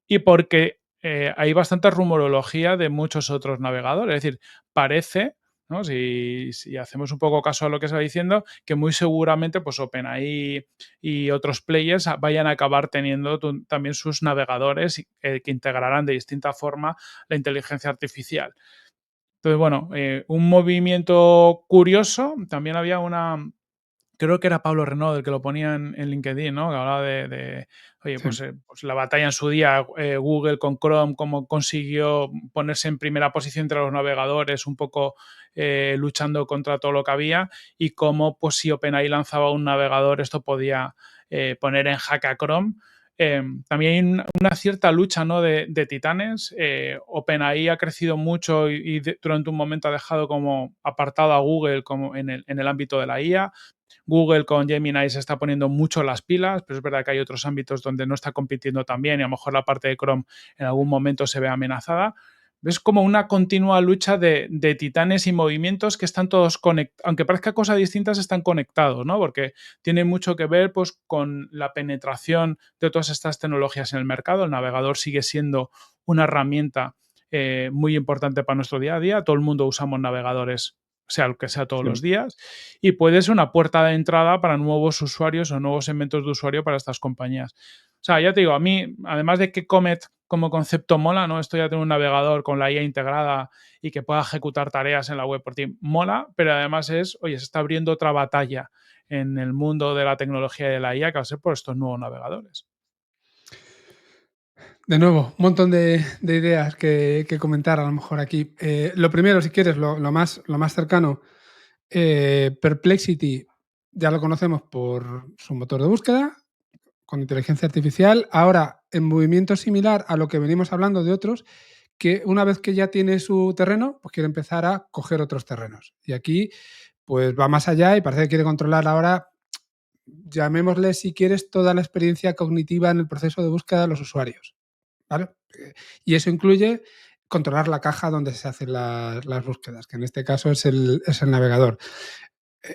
y porque hay bastante rumorología de muchos otros navegadores. Es decir, parece, ¿no?, si hacemos un poco caso a lo que se va diciendo, que muy seguramente pues OpenAI y otros players vayan a acabar teniendo también sus navegadores que integrarán de distinta forma la inteligencia artificial. Entonces, bueno, un movimiento curioso. También había creo que era Pablo Renaud el que lo ponía en LinkedIn, ¿no? Que hablaba oye, Sí, pues la batalla en su día, Google con Chrome, cómo consiguió ponerse en primera posición entre los navegadores, un poco luchando contra todo lo que había, y cómo, pues si OpenAI lanzaba un navegador, esto podía poner en jaque a Chrome. También hay una cierta lucha, ¿no?, de titanes. OpenAI ha crecido mucho y durante un momento ha dejado como apartado a Google como en el ámbito de la IA. Google con Gemini se está poniendo mucho las pilas, pero es verdad que hay otros ámbitos donde no está compitiendo tan bien y a lo mejor la parte de Chrome en algún momento se ve amenazada. Es como una continua lucha de titanes y movimientos que están todos conectados, aunque parezca cosas distintas, están conectados, ¿no? Porque tiene mucho que ver pues, con la penetración de todas estas tecnologías en el mercado. El navegador sigue siendo una herramienta muy importante para nuestro día a día. Todo el mundo usamos navegadores, sea lo que sea, todos los sí. días, y puede ser una puerta de entrada para nuevos usuarios o nuevos segmentos de usuario para estas compañías. O sea, ya te digo, a mí, además de que Comet como concepto mola, ¿no? Esto ya tiene un navegador con la IA integrada y que pueda ejecutar tareas en la web por ti, mola, pero además es, oye, se está abriendo otra batalla en el mundo de la tecnología y de la IA que va a ser por estos nuevos navegadores. De nuevo, un montón de ideas que comentar a lo mejor aquí. Lo primero, si quieres, lo más cercano, Perplexity ya lo conocemos por su motor de búsqueda, con inteligencia artificial. Ahora, en movimiento similar a lo que venimos hablando de otros, que una vez que ya tiene su terreno, pues quiere empezar a coger otros terrenos. Y aquí, pues va más allá y parece que quiere controlar ahora, llamémosle si quieres, toda la experiencia cognitiva en el proceso de búsqueda de los usuarios. ¿Vale? Y eso incluye controlar la caja donde se hacen las búsquedas, que en este caso es el navegador.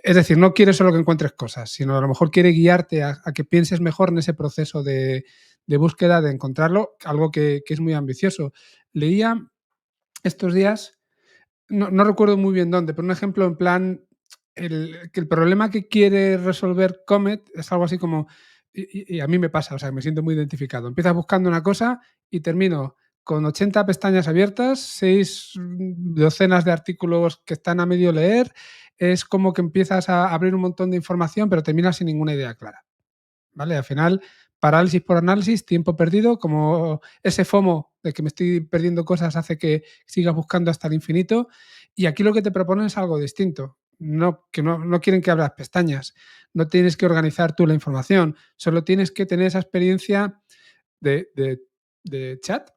Es decir, no quiere solo que encuentres cosas, sino a lo mejor quiere guiarte a que pienses mejor en ese proceso de búsqueda, de encontrarlo, algo que es muy ambicioso. Leía estos días, no recuerdo muy bien dónde, pero un ejemplo en plan, que el problema que quiere resolver Comet es algo así como, y a mí me pasa, o sea, me siento muy identificado. Empiezas buscando una cosa y termino con 80 pestañas abiertas, 6 docenas de artículos que están a medio leer. Es como que empiezas a abrir un montón de información, pero terminas sin ninguna idea clara. ¿Vale? Al final, parálisis por análisis, tiempo perdido, como ese FOMO de que me estoy perdiendo cosas hace que sigas buscando hasta el infinito. Y aquí lo que te proponen es algo distinto. No quieren que abras pestañas, no tienes que organizar tú la información, solo tienes que tener esa experiencia de, de, de chat,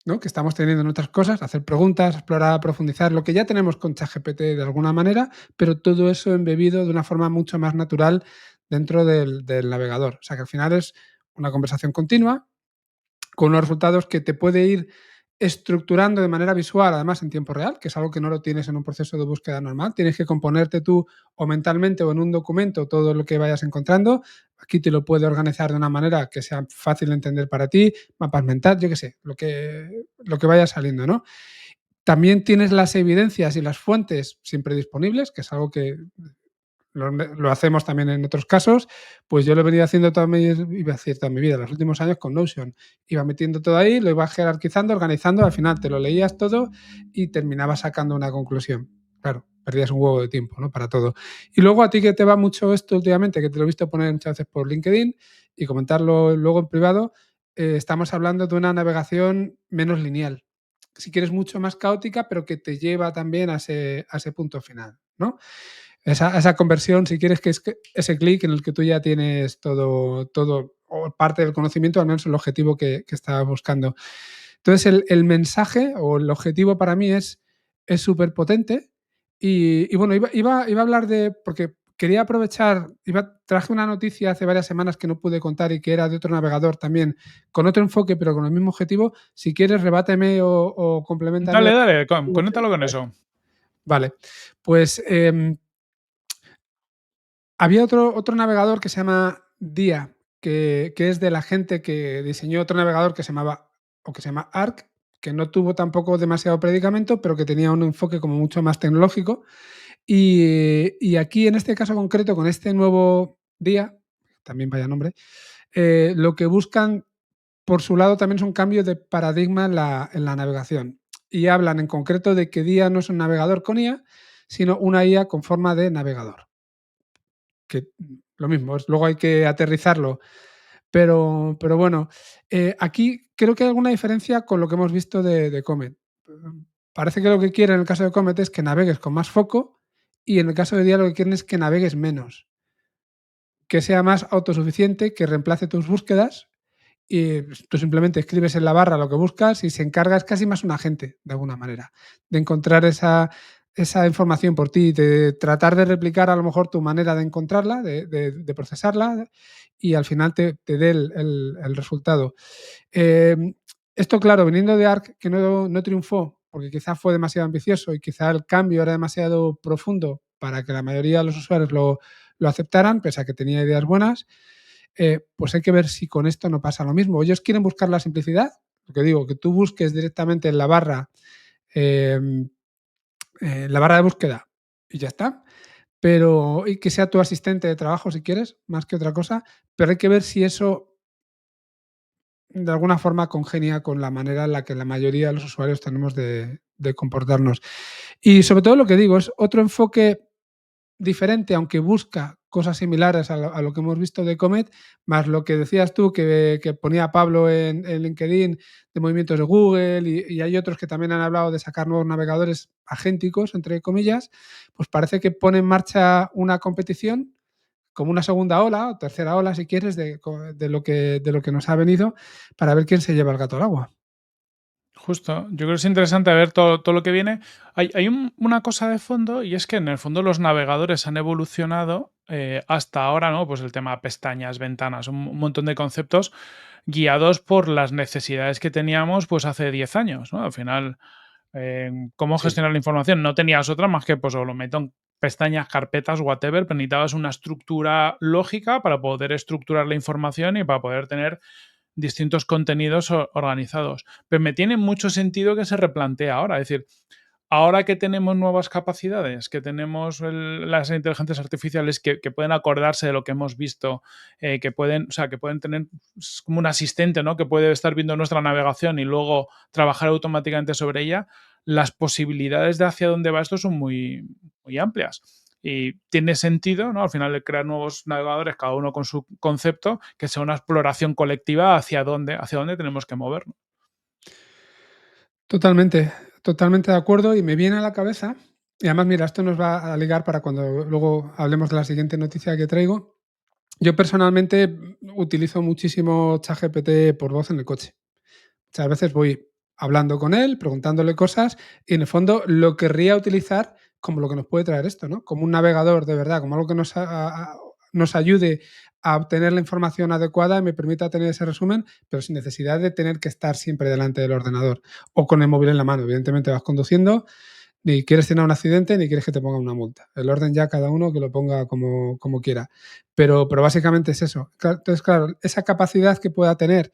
¿no? Que estamos teniendo en otras cosas, hacer preguntas, explorar, profundizar, lo que ya tenemos con ChatGPT de alguna manera, pero todo eso embebido de una forma mucho más natural dentro del navegador. O sea que al final es una conversación continua con unos resultados que te puede ir estructurando de manera visual, además en tiempo real, que es algo que no lo tienes en un proceso de búsqueda normal. Tienes que componerte tú o mentalmente o en un documento todo lo que vayas encontrando. Aquí te lo puede organizar de una manera que sea fácil de entender para ti, mapas mentales, yo qué sé, lo que vaya saliendo, ¿no? También tienes las evidencias y las fuentes siempre disponibles, que es algo que lo hacemos también en otros casos. Pues yo lo he venido haciendo iba a decir toda mi vida, los últimos años con Notion. Iba metiendo todo ahí, lo iba jerarquizando, organizando, al final te lo leías todo y terminabas sacando una conclusión. Claro, perdías un huevo de tiempo, ¿no? Para todo. Y luego a ti que te va mucho esto últimamente, que te lo he visto poner muchas veces por LinkedIn y comentarlo luego en privado, estamos hablando de una navegación menos lineal. Si quieres, mucho más caótica, pero que te lleva también a ese punto final, ¿no? Esa conversión, si quieres, que es ese clic en el que tú ya tienes todo o parte del conocimiento, al menos el objetivo que estabas buscando. Entonces, el mensaje o el objetivo para mí es súper potente. Y bueno, iba a hablar de, porque quería aprovechar, traje una noticia hace varias semanas que no pude contar y que era de otro navegador también, con otro enfoque, pero con el mismo objetivo. Si quieres, rebáteme o complementame. Dale, dale, conéctalo con eso. Vale, pues había otro navegador que se llama Dia, que es de la gente que diseñó otro navegador que se llamaba, o que se llama Arc, que no tuvo tampoco demasiado predicamento, pero que tenía un enfoque como mucho más tecnológico. Y aquí, en este caso concreto, con este nuevo Dia, también vaya nombre, lo que buscan por su lado también es un cambio de paradigma en la navegación. Y hablan en concreto de que Dia no es un navegador con IA, sino una IA con forma de navegador. Que lo mismo, luego hay que aterrizarlo. Pero bueno, aquí creo que hay alguna diferencia con lo que hemos visto de Comet. Parece que lo que quieren en el caso de Comet es que navegues con más foco y en el caso de Dia lo que quieren es que navegues menos, que sea más autosuficiente, que reemplace tus búsquedas y tú simplemente escribes en la barra lo que buscas y se encarga, es casi más un agente, de alguna manera, de encontrar esa información por ti, de tratar de replicar a lo mejor tu manera de encontrarla, de procesarla y al final te dé el resultado. Eh, Esto, claro, viniendo de Arc, que no triunfó, porque quizás fue demasiado ambicioso y quizá el cambio era demasiado profundo para que la mayoría de los usuarios lo aceptaran, pese a que tenía ideas buenas, pues hay que ver si con esto no pasa lo mismo. Ellos quieren buscar la simplicidad, lo que digo, que tú busques directamente en eh, la barra de búsqueda y ya está, pero y que sea tu asistente de trabajo si quieres, más que otra cosa, pero hay que ver si eso de alguna forma congenia con la manera en la que la mayoría de los usuarios tenemos de comportarnos. Y sobre todo lo que digo, es otro enfoque diferente, aunque busca cosas similares a lo que hemos visto de Comet, más lo que decías tú, que ponía Pablo en LinkedIn, de movimientos de Google, y hay otros que también han hablado de sacar nuevos navegadores agénticos, entre comillas, pues parece que pone en marcha una competición como una segunda ola o tercera ola, si quieres, de lo que nos ha venido, para ver quién se lleva el gato al agua. Justo, yo creo que es interesante ver todo lo que viene. Hay una cosa de fondo y es que en el fondo los navegadores han evolucionado hasta ahora, ¿no? Pues el tema pestañas, ventanas, un montón de conceptos guiados por las necesidades que teníamos pues hace 10 años, ¿no? Al final, cómo Sí. gestionar la información. No tenías otra más que pues o lo meto en pestañas, carpetas, whatever, pero necesitabas una estructura lógica para poder estructurar la información y para poder tener distintos contenidos organizados. Pero me tiene mucho sentido que se replantee ahora. Es decir, ahora que tenemos nuevas capacidades, que tenemos las inteligencias artificiales que pueden acordarse de lo que hemos visto, que pueden, o sea, que pueden tener como un asistente, ¿no? Que puede estar viendo nuestra navegación y luego trabajar automáticamente sobre ella, las posibilidades de hacia dónde va esto son muy amplias. Y tiene sentido, ¿no? Al final de crear nuevos navegadores, cada uno con su concepto, que sea una exploración colectiva hacia dónde tenemos que movernos. Totalmente, totalmente de acuerdo, y me viene a la cabeza, y además, mira, esto nos va a ligar para cuando luego hablemos de la siguiente noticia que traigo. Yo personalmente utilizo muchísimo ChatGPT por voz en el coche. Muchas veces voy hablando con él, preguntándole cosas, y en el fondo lo querría utilizar como lo que nos puede traer esto, ¿no? Como un navegador de verdad, como algo que nos ayude a obtener la información adecuada y me permita tener ese resumen, pero sin necesidad de tener que estar siempre delante del ordenador o con el móvil en la mano. Evidentemente vas conduciendo, ni quieres tener un accidente, ni quieres que te pongan una multa. El orden ya cada uno que lo ponga como quiera. Pero básicamente es eso. Entonces, claro, esa capacidad que pueda tener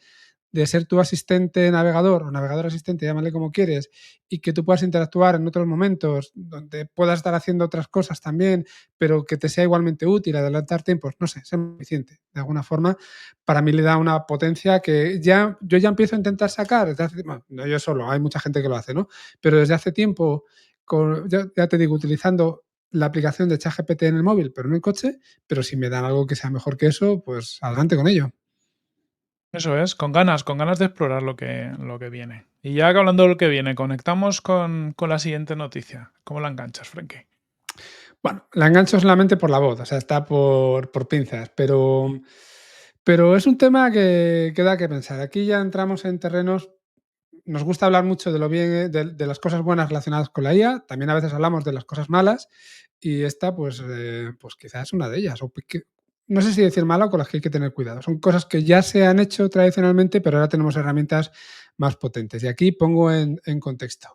de ser tu asistente navegador o navegador asistente, llámale como quieres, y que tú puedas interactuar en otros momentos, donde puedas estar haciendo otras cosas también, pero que te sea igualmente útil, adelantar tiempos, no sé, ser más eficiente. De alguna forma, para mí le da una potencia que yo ya empiezo a intentar sacar desde hace, bueno, no yo solo, hay mucha gente que lo hace, ¿no? Pero desde hace tiempo, ya te digo, utilizando la aplicación de ChatGPT en el móvil, pero no en coche, pero si me dan algo que sea mejor que eso, pues adelante con ello. Eso es, con ganas de explorar lo que viene. Y ya que hablando de lo que viene, conectamos con la siguiente noticia. ¿Cómo la enganchas, Frankie? Bueno, la engancho solamente por la voz, o sea, está por pinzas, pero es un tema que da que pensar. Aquí ya entramos en terrenos, nos gusta hablar mucho de lo bien, de las cosas buenas relacionadas con la IA, también a veces hablamos de las cosas malas, y esta, pues quizás es una de ellas, no sé si decir mala o con las que hay que tener cuidado. Son cosas que ya se han hecho tradicionalmente, pero ahora tenemos herramientas más potentes. Y aquí pongo en contexto.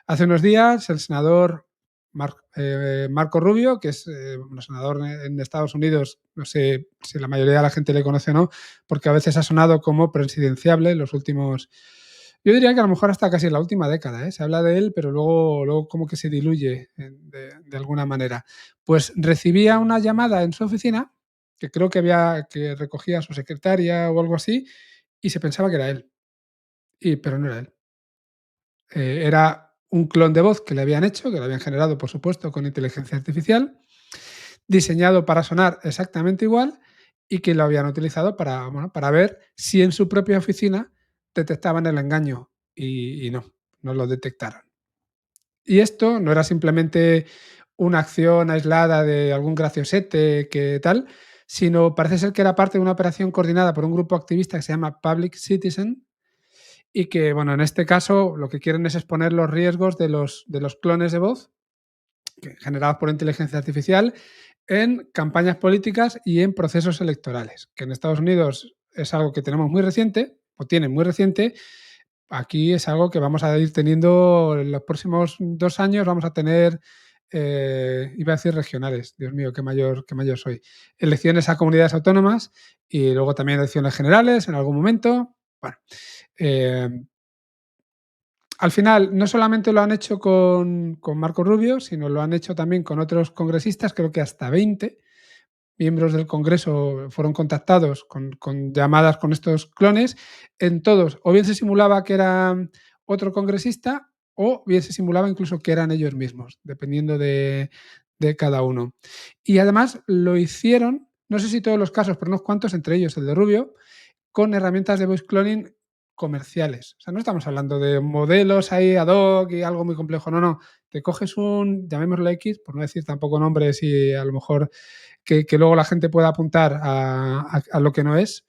Hace unos días el senador Marco Rubio, que es un senador en Estados Unidos, no sé si la mayoría de la gente le conoce o no, porque a veces ha sonado como presidenciable en los últimos, yo diría que a lo mejor hasta casi en la última década, ¿eh? Se habla de él, pero luego como que se diluye de alguna manera. Pues recibía una llamada en su oficina, que creo que recogía a su secretaria o algo así, y se pensaba que era él, pero no era él. Era un clon de voz que le habían hecho, que lo habían generado, por supuesto, con inteligencia artificial, diseñado para sonar exactamente igual y que lo habían utilizado para, bueno, para ver si en su propia oficina detectaban el engaño y no lo detectaron. Y esto no era simplemente una acción aislada de algún graciosete que tal, sino parece ser que era parte de una operación coordinada por un grupo activista que se llama Public Citizen y que, bueno, en este caso lo que quieren es exponer los riesgos de los clones de voz generados por inteligencia artificial en campañas políticas y en procesos electorales, que en Estados Unidos es algo que tenemos muy reciente, o tienen muy reciente. Aquí es algo que vamos a ir teniendo en los próximos 2 años, vamos a tener, iba a decir regionales, Dios mío, qué mayor soy, elecciones a comunidades autónomas y luego también elecciones generales en algún momento. Bueno, eh, al final, no solamente lo han hecho con Marco Rubio, sino lo han hecho también con otros congresistas, creo que hasta 20, miembros del Congreso fueron contactados con llamadas con estos clones, en todos o bien se simulaba que era otro congresista o bien se simulaba incluso que eran ellos mismos, dependiendo de cada uno. Y además lo hicieron, no sé si todos los casos, pero unos cuantos, entre ellos el de Rubio, con herramientas de voice cloning comerciales. O sea, no estamos hablando de modelos ahí ad hoc y algo muy complejo. No, no. Te coges un, llamémoslo X, por no decir tampoco nombres y a lo mejor que luego la gente pueda apuntar a lo que no es,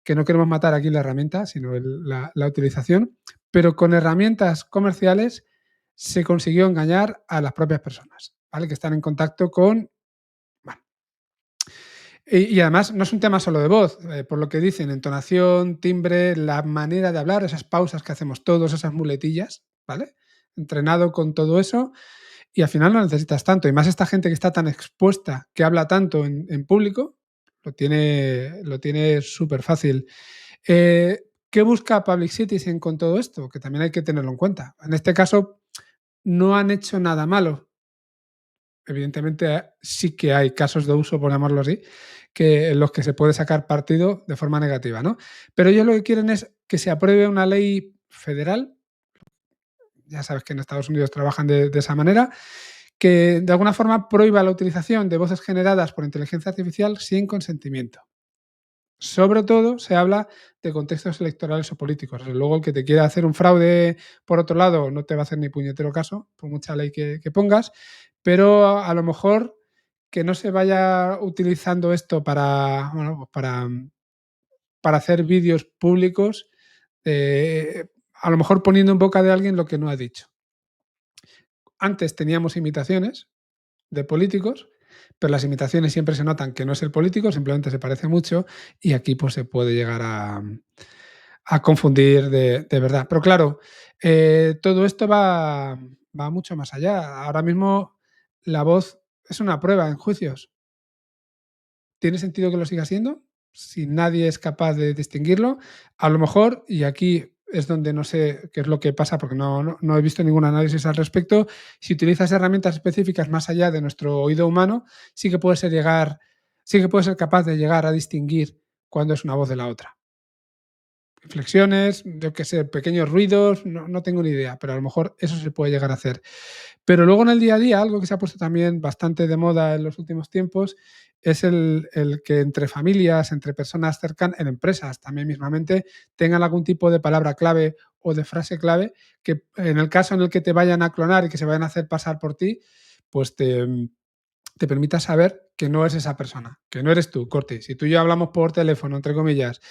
que no queremos matar aquí la herramienta, sino la utilización, pero con herramientas comerciales se consiguió engañar a las propias personas, ¿vale? Que están en contacto con... Bueno, y además no es un tema solo de voz, por lo que dicen, entonación, timbre, la manera de hablar, esas pausas que hacemos todos, esas muletillas, ¿vale? Entrenado con todo eso y al final no necesitas tanto. Y más esta gente que está tan expuesta, que habla tanto en público, lo tiene súper fácil. ¿Qué busca Public Citizen con todo esto? Que también hay que tenerlo en cuenta. En este caso, no han hecho nada malo. Evidentemente, sí que hay casos de uso, por llamarlo así, que en los que se puede sacar partido de forma negativa, ¿no? Pero ellos lo que quieren es que se apruebe una ley federal, ya sabes que en Estados Unidos trabajan de esa manera, que de alguna forma prohíba la utilización de voces generadas por inteligencia artificial sin consentimiento. Sobre todo se habla de contextos electorales o políticos. Desde luego, el que te quiera hacer un fraude, por otro lado, no te va a hacer ni puñetero caso, por mucha ley que pongas, pero a lo mejor que no se vaya utilizando esto para, bueno, pues para hacer vídeos públicos, a lo mejor poniendo en boca de alguien lo que no ha dicho. Antes teníamos imitaciones de políticos, pero las imitaciones siempre se notan que no es el político, simplemente se parece mucho y aquí pues se puede llegar a confundir de verdad. Pero claro, todo esto va mucho más allá. Ahora mismo la voz es una prueba en juicios. ¿Tiene sentido que lo siga siendo? Si nadie es capaz de distinguirlo, a lo mejor, y aquí es donde no sé qué es lo que pasa porque no he visto ningún análisis al respecto, si utilizas herramientas específicas más allá de nuestro oído humano, sí que puede ser capaz de llegar a distinguir cuándo es una voz de la otra. Inflexiones, yo qué sé, pequeños ruidos, no tengo ni idea, pero a lo mejor eso se puede llegar a hacer. Pero luego en el día a día, algo que se ha puesto también bastante de moda en los últimos tiempos, es el que entre familias, entre personas cercanas, en empresas también mismamente, tengan algún tipo de palabra clave o de frase clave que en el caso en el que te vayan a clonar y que se vayan a hacer pasar por ti, pues te permita saber que no es esa persona, que no eres tú, Corti. Si tú y yo hablamos por teléfono, entre comillas,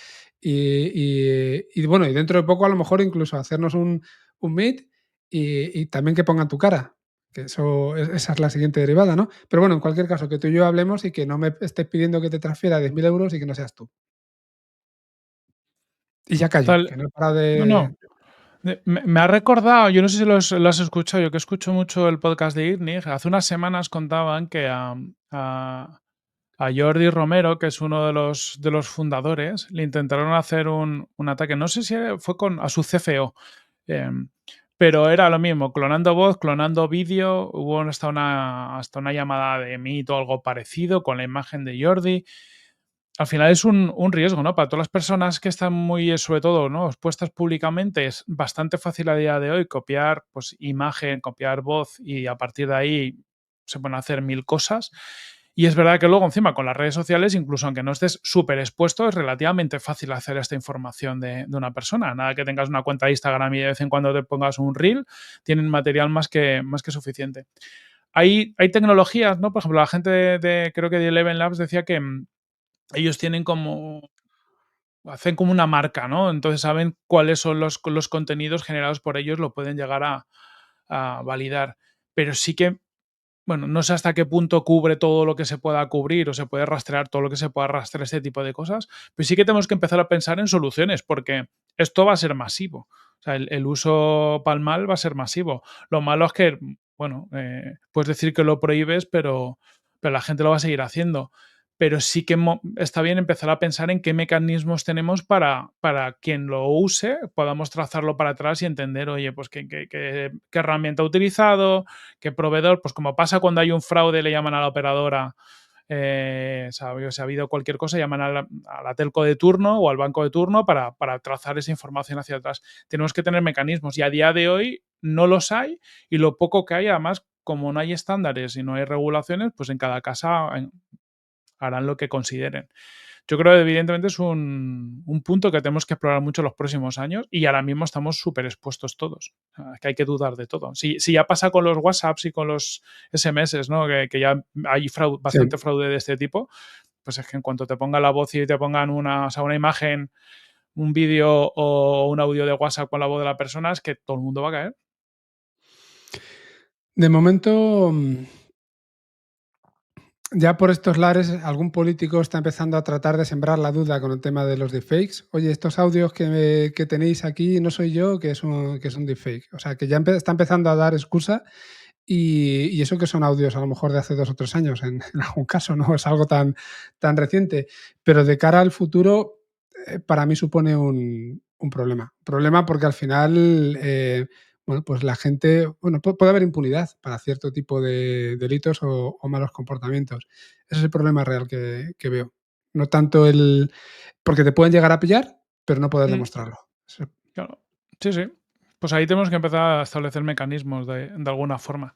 y bueno, y dentro de poco a lo mejor incluso hacernos un meet y también que pongan tu cara, que eso, esa es la siguiente derivada, ¿no? Pero bueno, en cualquier caso, que tú y yo hablemos y que no me estés pidiendo que te transfiera 10.000 euros y que no seas tú. Y ya callo, Tal que no he parado no, no. de... Me ha recordado, yo no sé si lo has escuchado, yo que escucho mucho el podcast de ITNIC, hace unas semanas contaban que a Jordi Romero, que es uno de los fundadores, le intentaron hacer un ataque, no sé si fue a su CFO, em, pero era lo mismo, clonando voz, clonando vídeo, hubo hasta una llamada de Meet o algo parecido con la imagen de Jordi. Al final es un riesgo, ¿no? Para todas las personas que están muy, sobre todo, ¿no? Expuestas públicamente, es bastante fácil a día de hoy copiar, pues, imagen, copiar voz y a partir de ahí se pueden hacer mil cosas. Y es verdad que luego encima con las redes sociales, incluso aunque no estés súper expuesto, es relativamente fácil hacer esta información de una persona. Nada que tengas una cuenta de Instagram y de vez en cuando te pongas un reel, tienen material más que suficiente. Hay tecnologías, ¿no? Por ejemplo, la gente creo que de Eleven Labs decía que ellos tienen como hacen como una marca, ¿no? Entonces saben cuáles son los contenidos generados por ellos, lo pueden llegar a validar. Pero sí que, bueno, no sé hasta qué punto cubre todo lo que se pueda cubrir o se puede rastrear todo lo que se pueda rastrear, este tipo de cosas, pero sí que tenemos que empezar a pensar en soluciones, porque esto va a ser masivo. O sea, el uso palmal va a ser masivo. Lo malo es que, bueno, puedes decir que lo prohíbes, pero la gente lo va a seguir haciendo. Pero sí que está bien empezar a pensar en qué mecanismos tenemos para quien lo use, podamos trazarlo para atrás y entender, oye, pues qué herramienta ha utilizado, qué proveedor, pues como pasa cuando hay un fraude, le llaman a la operadora Si ha habido cualquier cosa, llaman a la telco de turno o al banco de turno para trazar esa información hacia atrás. Tenemos que tener mecanismos y a día de hoy no los hay, y lo poco que hay, además, como no hay estándares y no hay regulaciones, pues en cada casa harán lo que consideren. Yo creo que evidentemente es un punto que tenemos que explorar mucho en los próximos años, y ahora mismo estamos súper expuestos todos. Que hay que dudar de todo. Si ya pasa con los WhatsApps y con los SMS, ¿no? Que ya hay Sí. bastante fraude de este tipo, pues es que en cuanto te pongan la voz y te pongan una imagen, un vídeo o un audio de WhatsApp con la voz de la persona, es que todo el mundo va a caer. De momento, ya por estos lares, algún político está empezando a tratar de sembrar la duda con el tema de los deepfakes. Oye, estos audios que tenéis aquí no soy yo, que es un deepfake. O sea, que ya está empezando a dar excusa y eso que son audios a lo mejor de hace 2 o 3 años en algún caso, no es algo tan reciente. Pero de cara al futuro, para mí supone un problema. Problema porque al final, bueno, pues la gente, bueno, puede haber impunidad para cierto tipo de delitos o malos comportamientos. Ese es el problema real que veo. No tanto porque te pueden llegar a pillar, pero no poder Mm, demostrarlo. Eso. claro. Sí, sí. Pues ahí tenemos que empezar a establecer mecanismos de alguna forma.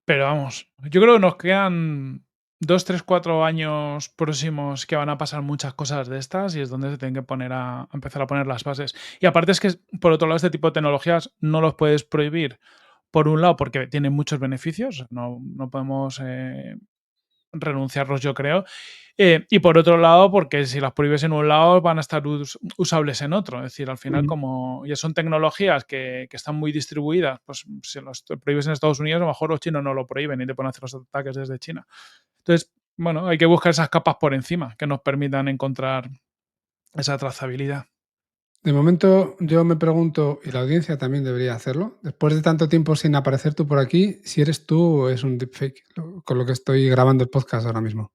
Pero vamos, yo creo que nos quedan 2, 3, 4 años próximos que van a pasar muchas cosas de estas, y es donde se tienen que poner a empezar a poner las bases. Y aparte es que, por otro lado, este tipo de tecnologías no los puedes prohibir, por un lado, porque tienen muchos beneficios, no podemos, renunciarlos, yo creo. Y por otro lado, porque si las prohíbes en un lado, van a estar usables en otro. Es decir, al final, Ujú. como ya son tecnologías que están muy distribuidas, pues si los prohíbes en Estados Unidos, a lo mejor los chinos no lo prohíben y te pueden hacer los ataques desde China. Entonces, bueno, hay que buscar esas capas por encima que nos permitan encontrar esa trazabilidad. De momento, yo me pregunto, y la audiencia también debería hacerlo, después de tanto tiempo sin aparecer tú por aquí, si eres tú o es un deepfake, con lo que estoy grabando el podcast ahora mismo.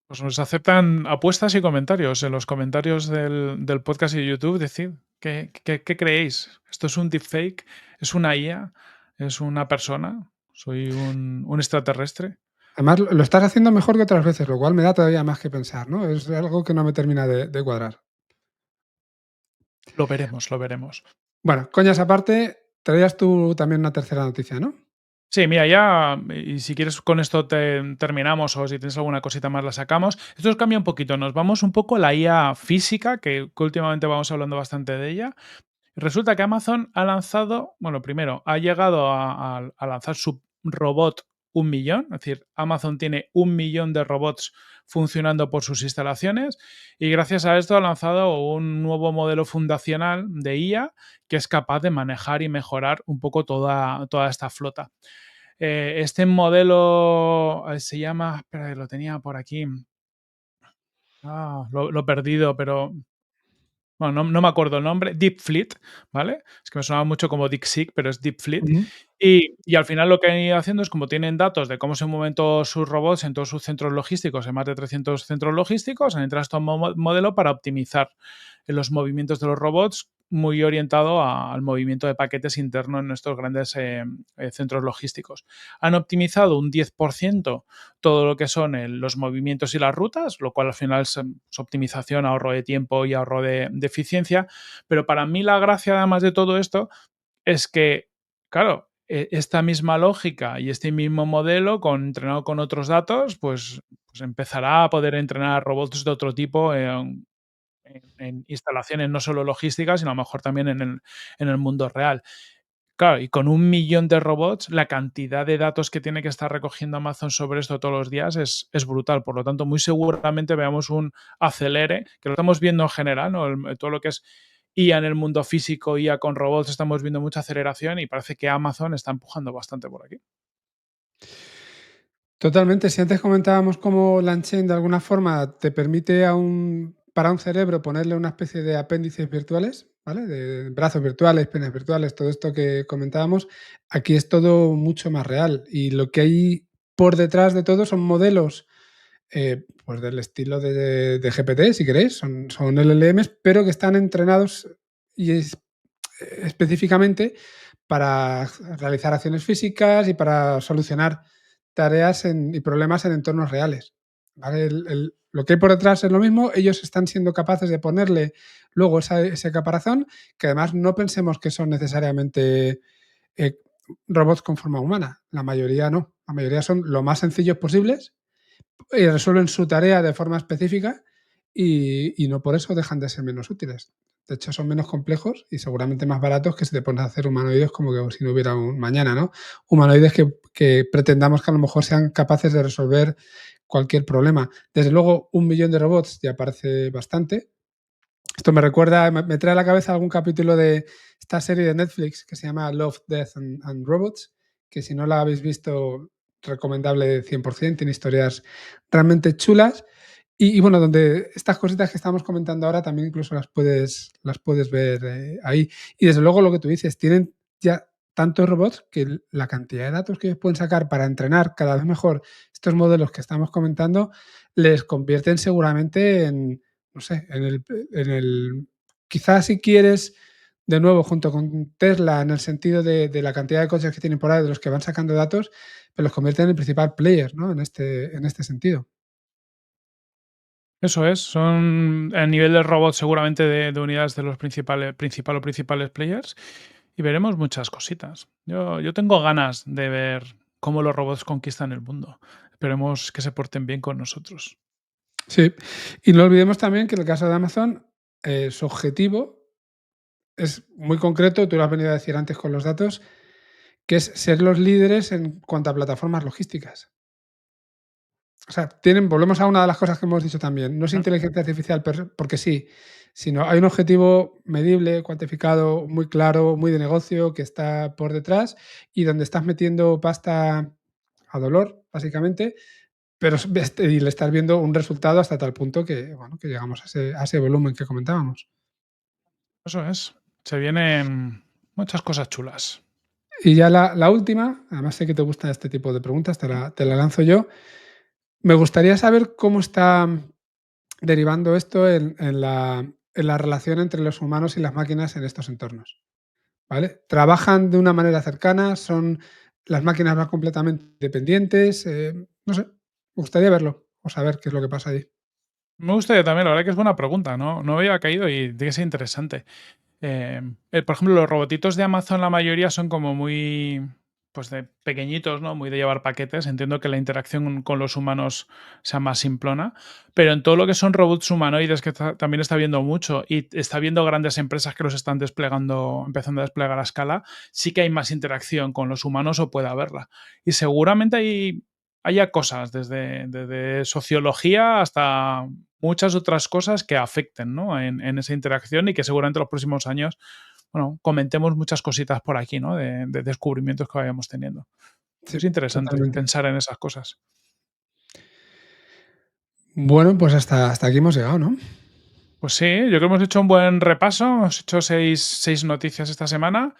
Pues nos aceptan apuestas y comentarios. En los comentarios del podcast y de YouTube, decid qué creéis. ¿Esto es un deepfake? ¿Es una IA? ¿Es una persona? ¿Soy un extraterrestre? Además, lo estás haciendo mejor que otras veces, lo cual me da todavía más que pensar, ¿no? Es algo que no me termina de cuadrar. Lo veremos, lo veremos. Bueno, coñas aparte, traías tú también una tercera noticia, ¿no? Sí, mira, ya, y si quieres con esto terminamos, o si tienes alguna cosita más la sacamos. Esto cambia un poquito, nos vamos un poco a la IA física, que últimamente vamos hablando bastante de ella. Resulta que Amazon ha lanzado, bueno, primero, ha llegado a lanzar su robot 1.000.000, es decir, Amazon tiene 1.000.000 de robots funcionando por sus instalaciones, y gracias a esto ha lanzado un nuevo modelo fundacional de IA que es capaz de manejar y mejorar un poco toda esta flota. Este modelo se llama, espera, lo tenía por aquí, lo he perdido, pero bueno, no me acuerdo el nombre, Deep Fleet, ¿vale? Es que me sonaba mucho como DeepSeek, pero es Deep Fleet. Ujú. Y al final lo que han ido haciendo es, como tienen datos de cómo se mueven todos sus robots en todos sus centros logísticos, en más de 300 centros logísticos, han entrado a este modelo para optimizar los movimientos de los robots, muy orientado al movimiento de paquetes interno en nuestros grandes centros logísticos. Han optimizado un 10% todo lo que son los movimientos y las rutas, lo cual al final es optimización, ahorro de tiempo y ahorro de eficiencia. Pero para mí la gracia, además de todo esto, es que, claro, esta misma lógica y este mismo modelo, entrenado con otros datos, pues empezará a poder entrenar robots de otro tipo en instalaciones no solo logísticas, sino a lo mejor también en el mundo real. Claro, y con 1.000.000 de robots, la cantidad de datos que tiene que estar recogiendo Amazon sobre esto todos los días es brutal. Por lo tanto, muy seguramente veamos un acelere, que lo estamos viendo en general, ¿no? Todo lo que es IA en el mundo físico, IA con robots, estamos viendo mucha aceleración, y parece que Amazon está empujando bastante por aquí. Totalmente. Si antes comentábamos cómo LangChain de alguna forma te permite para un cerebro ponerle una especie de apéndices virtuales, ¿vale? De brazos virtuales, penes virtuales, todo esto que comentábamos, aquí es todo mucho más real. Y lo que hay por detrás de todo son modelos, pues del estilo de GPT, si queréis, son LLMs, pero que están entrenados y específicamente para realizar acciones físicas y para solucionar tareas y problemas en entornos reales. ¿vale? Lo que hay por detrás es lo mismo, ellos están siendo capaces de ponerle luego ese caparazón, que además no pensemos que son necesariamente eh, robots con forma humana, la mayoría no, la mayoría son lo más sencillos posibles y resuelven su tarea de forma específica y no por eso dejan de ser menos útiles. De hecho, son menos complejos y seguramente más baratos que si te pones a hacer humanoides como que si no hubiera un mañana, ¿no? Humanoides que pretendamos que a lo mejor sean capaces de resolver cualquier problema. Desde luego, 1 millón de robots ya parece bastante. Esto me recuerda, me trae a la cabeza algún capítulo de esta serie de Netflix que se llama Love, Death and Robots, que si no la habéis visto, recomendable 100%, tiene historias realmente chulas. Y bueno, donde estas cositas que estamos comentando ahora también incluso las puedes ver ahí. Y desde luego lo que tú dices, tienen ya tantos robots que la cantidad de datos que ellos pueden sacar para entrenar cada vez mejor estos modelos que estamos comentando les convierten seguramente en, no sé, quizás si quieres, de nuevo, junto con Tesla, en el sentido de la cantidad de coches que tienen por ahí, de los que van sacando datos, pero los convierten en el principal player, ¿no? En este sentido. Eso es, son a nivel de robots seguramente de unidades de los principales players y veremos muchas cositas. Yo tengo ganas de ver cómo los robots conquistan el mundo. Esperemos que se porten bien con nosotros. Sí, y no olvidemos también que en el caso de Amazon, su objetivo es muy concreto, tú lo has venido a decir antes con los datos, que es ser los líderes en cuanto a plataformas logísticas. O sea, volvemos a una de las cosas que hemos dicho también, no es ¿No? inteligencia artificial porque sí, sino hay un objetivo medible, cuantificado, muy claro, muy de negocio, que está por detrás y donde estás metiendo pasta a dolor, básicamente, pero y le estás viendo un resultado hasta tal punto que, bueno, que llegamos a ese volumen que comentábamos. Eso es. Se vienen muchas cosas chulas. Y ya la última, además sé que te gusta este tipo de preguntas, te la lanzo yo. Me gustaría saber cómo está derivando esto en la relación entre los humanos y las máquinas en estos entornos, ¿vale? ¿Trabajan de una manera cercana? ¿Son las máquinas van completamente dependientes? No sé, me gustaría verlo o saber qué es lo que pasa ahí. Me gustaría también, la verdad que es buena pregunta, ¿no? Había caído y tiene que ser interesante. Por ejemplo, los robotitos de Amazon, la mayoría son como muy, pues de pequeñitos, ¿no? Muy de llevar paquetes. Entiendo que la interacción con los humanos sea más simplona, pero en todo lo que son robots humanoides, que también está viendo mucho y está viendo grandes empresas que los están desplegando, empezando a desplegar a escala, sí que hay más interacción con los humanos o puede haberla. Y seguramente haya cosas, desde sociología hasta muchas otras cosas que afecten, ¿no? En esa interacción y que seguramente en los próximos años, bueno, comentemos muchas cositas por aquí, ¿no? De descubrimientos que vayamos teniendo. Sí, Es interesante totalmente. pensar en esas cosas. Bueno, pues hasta aquí hemos llegado, ¿no? Pues sí, yo creo que hemos hecho un buen repaso, hemos hecho seis noticias esta semana.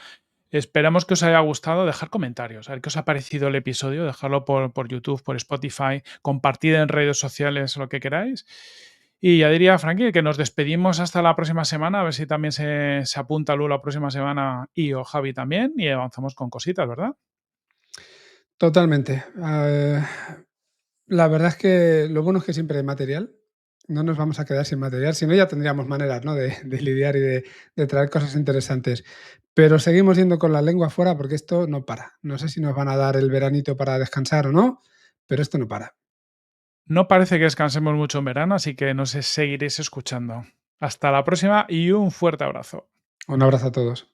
Esperamos que os haya gustado. Dejar comentarios, a ver qué os ha parecido el episodio, dejarlo por YouTube, por Spotify, compartid en redes sociales lo que queráis. Y ya diría, Frankie, que nos despedimos hasta la próxima semana, a ver si también se apunta Lu la próxima semana y o Javi también, y avanzamos con cositas, ¿verdad? Totalmente. La verdad es que lo bueno es que siempre hay material. No nos vamos a quedar sin material, si no ya tendríamos maneras, ¿no? De lidiar y de traer cosas interesantes. Pero seguimos yendo con la lengua fuera porque esto no para. No sé si nos van a dar el veranito para descansar o no, pero esto no para. No parece que descansemos mucho en verano, así que nos seguiréis escuchando. Hasta la próxima y un fuerte abrazo. Un abrazo a todos.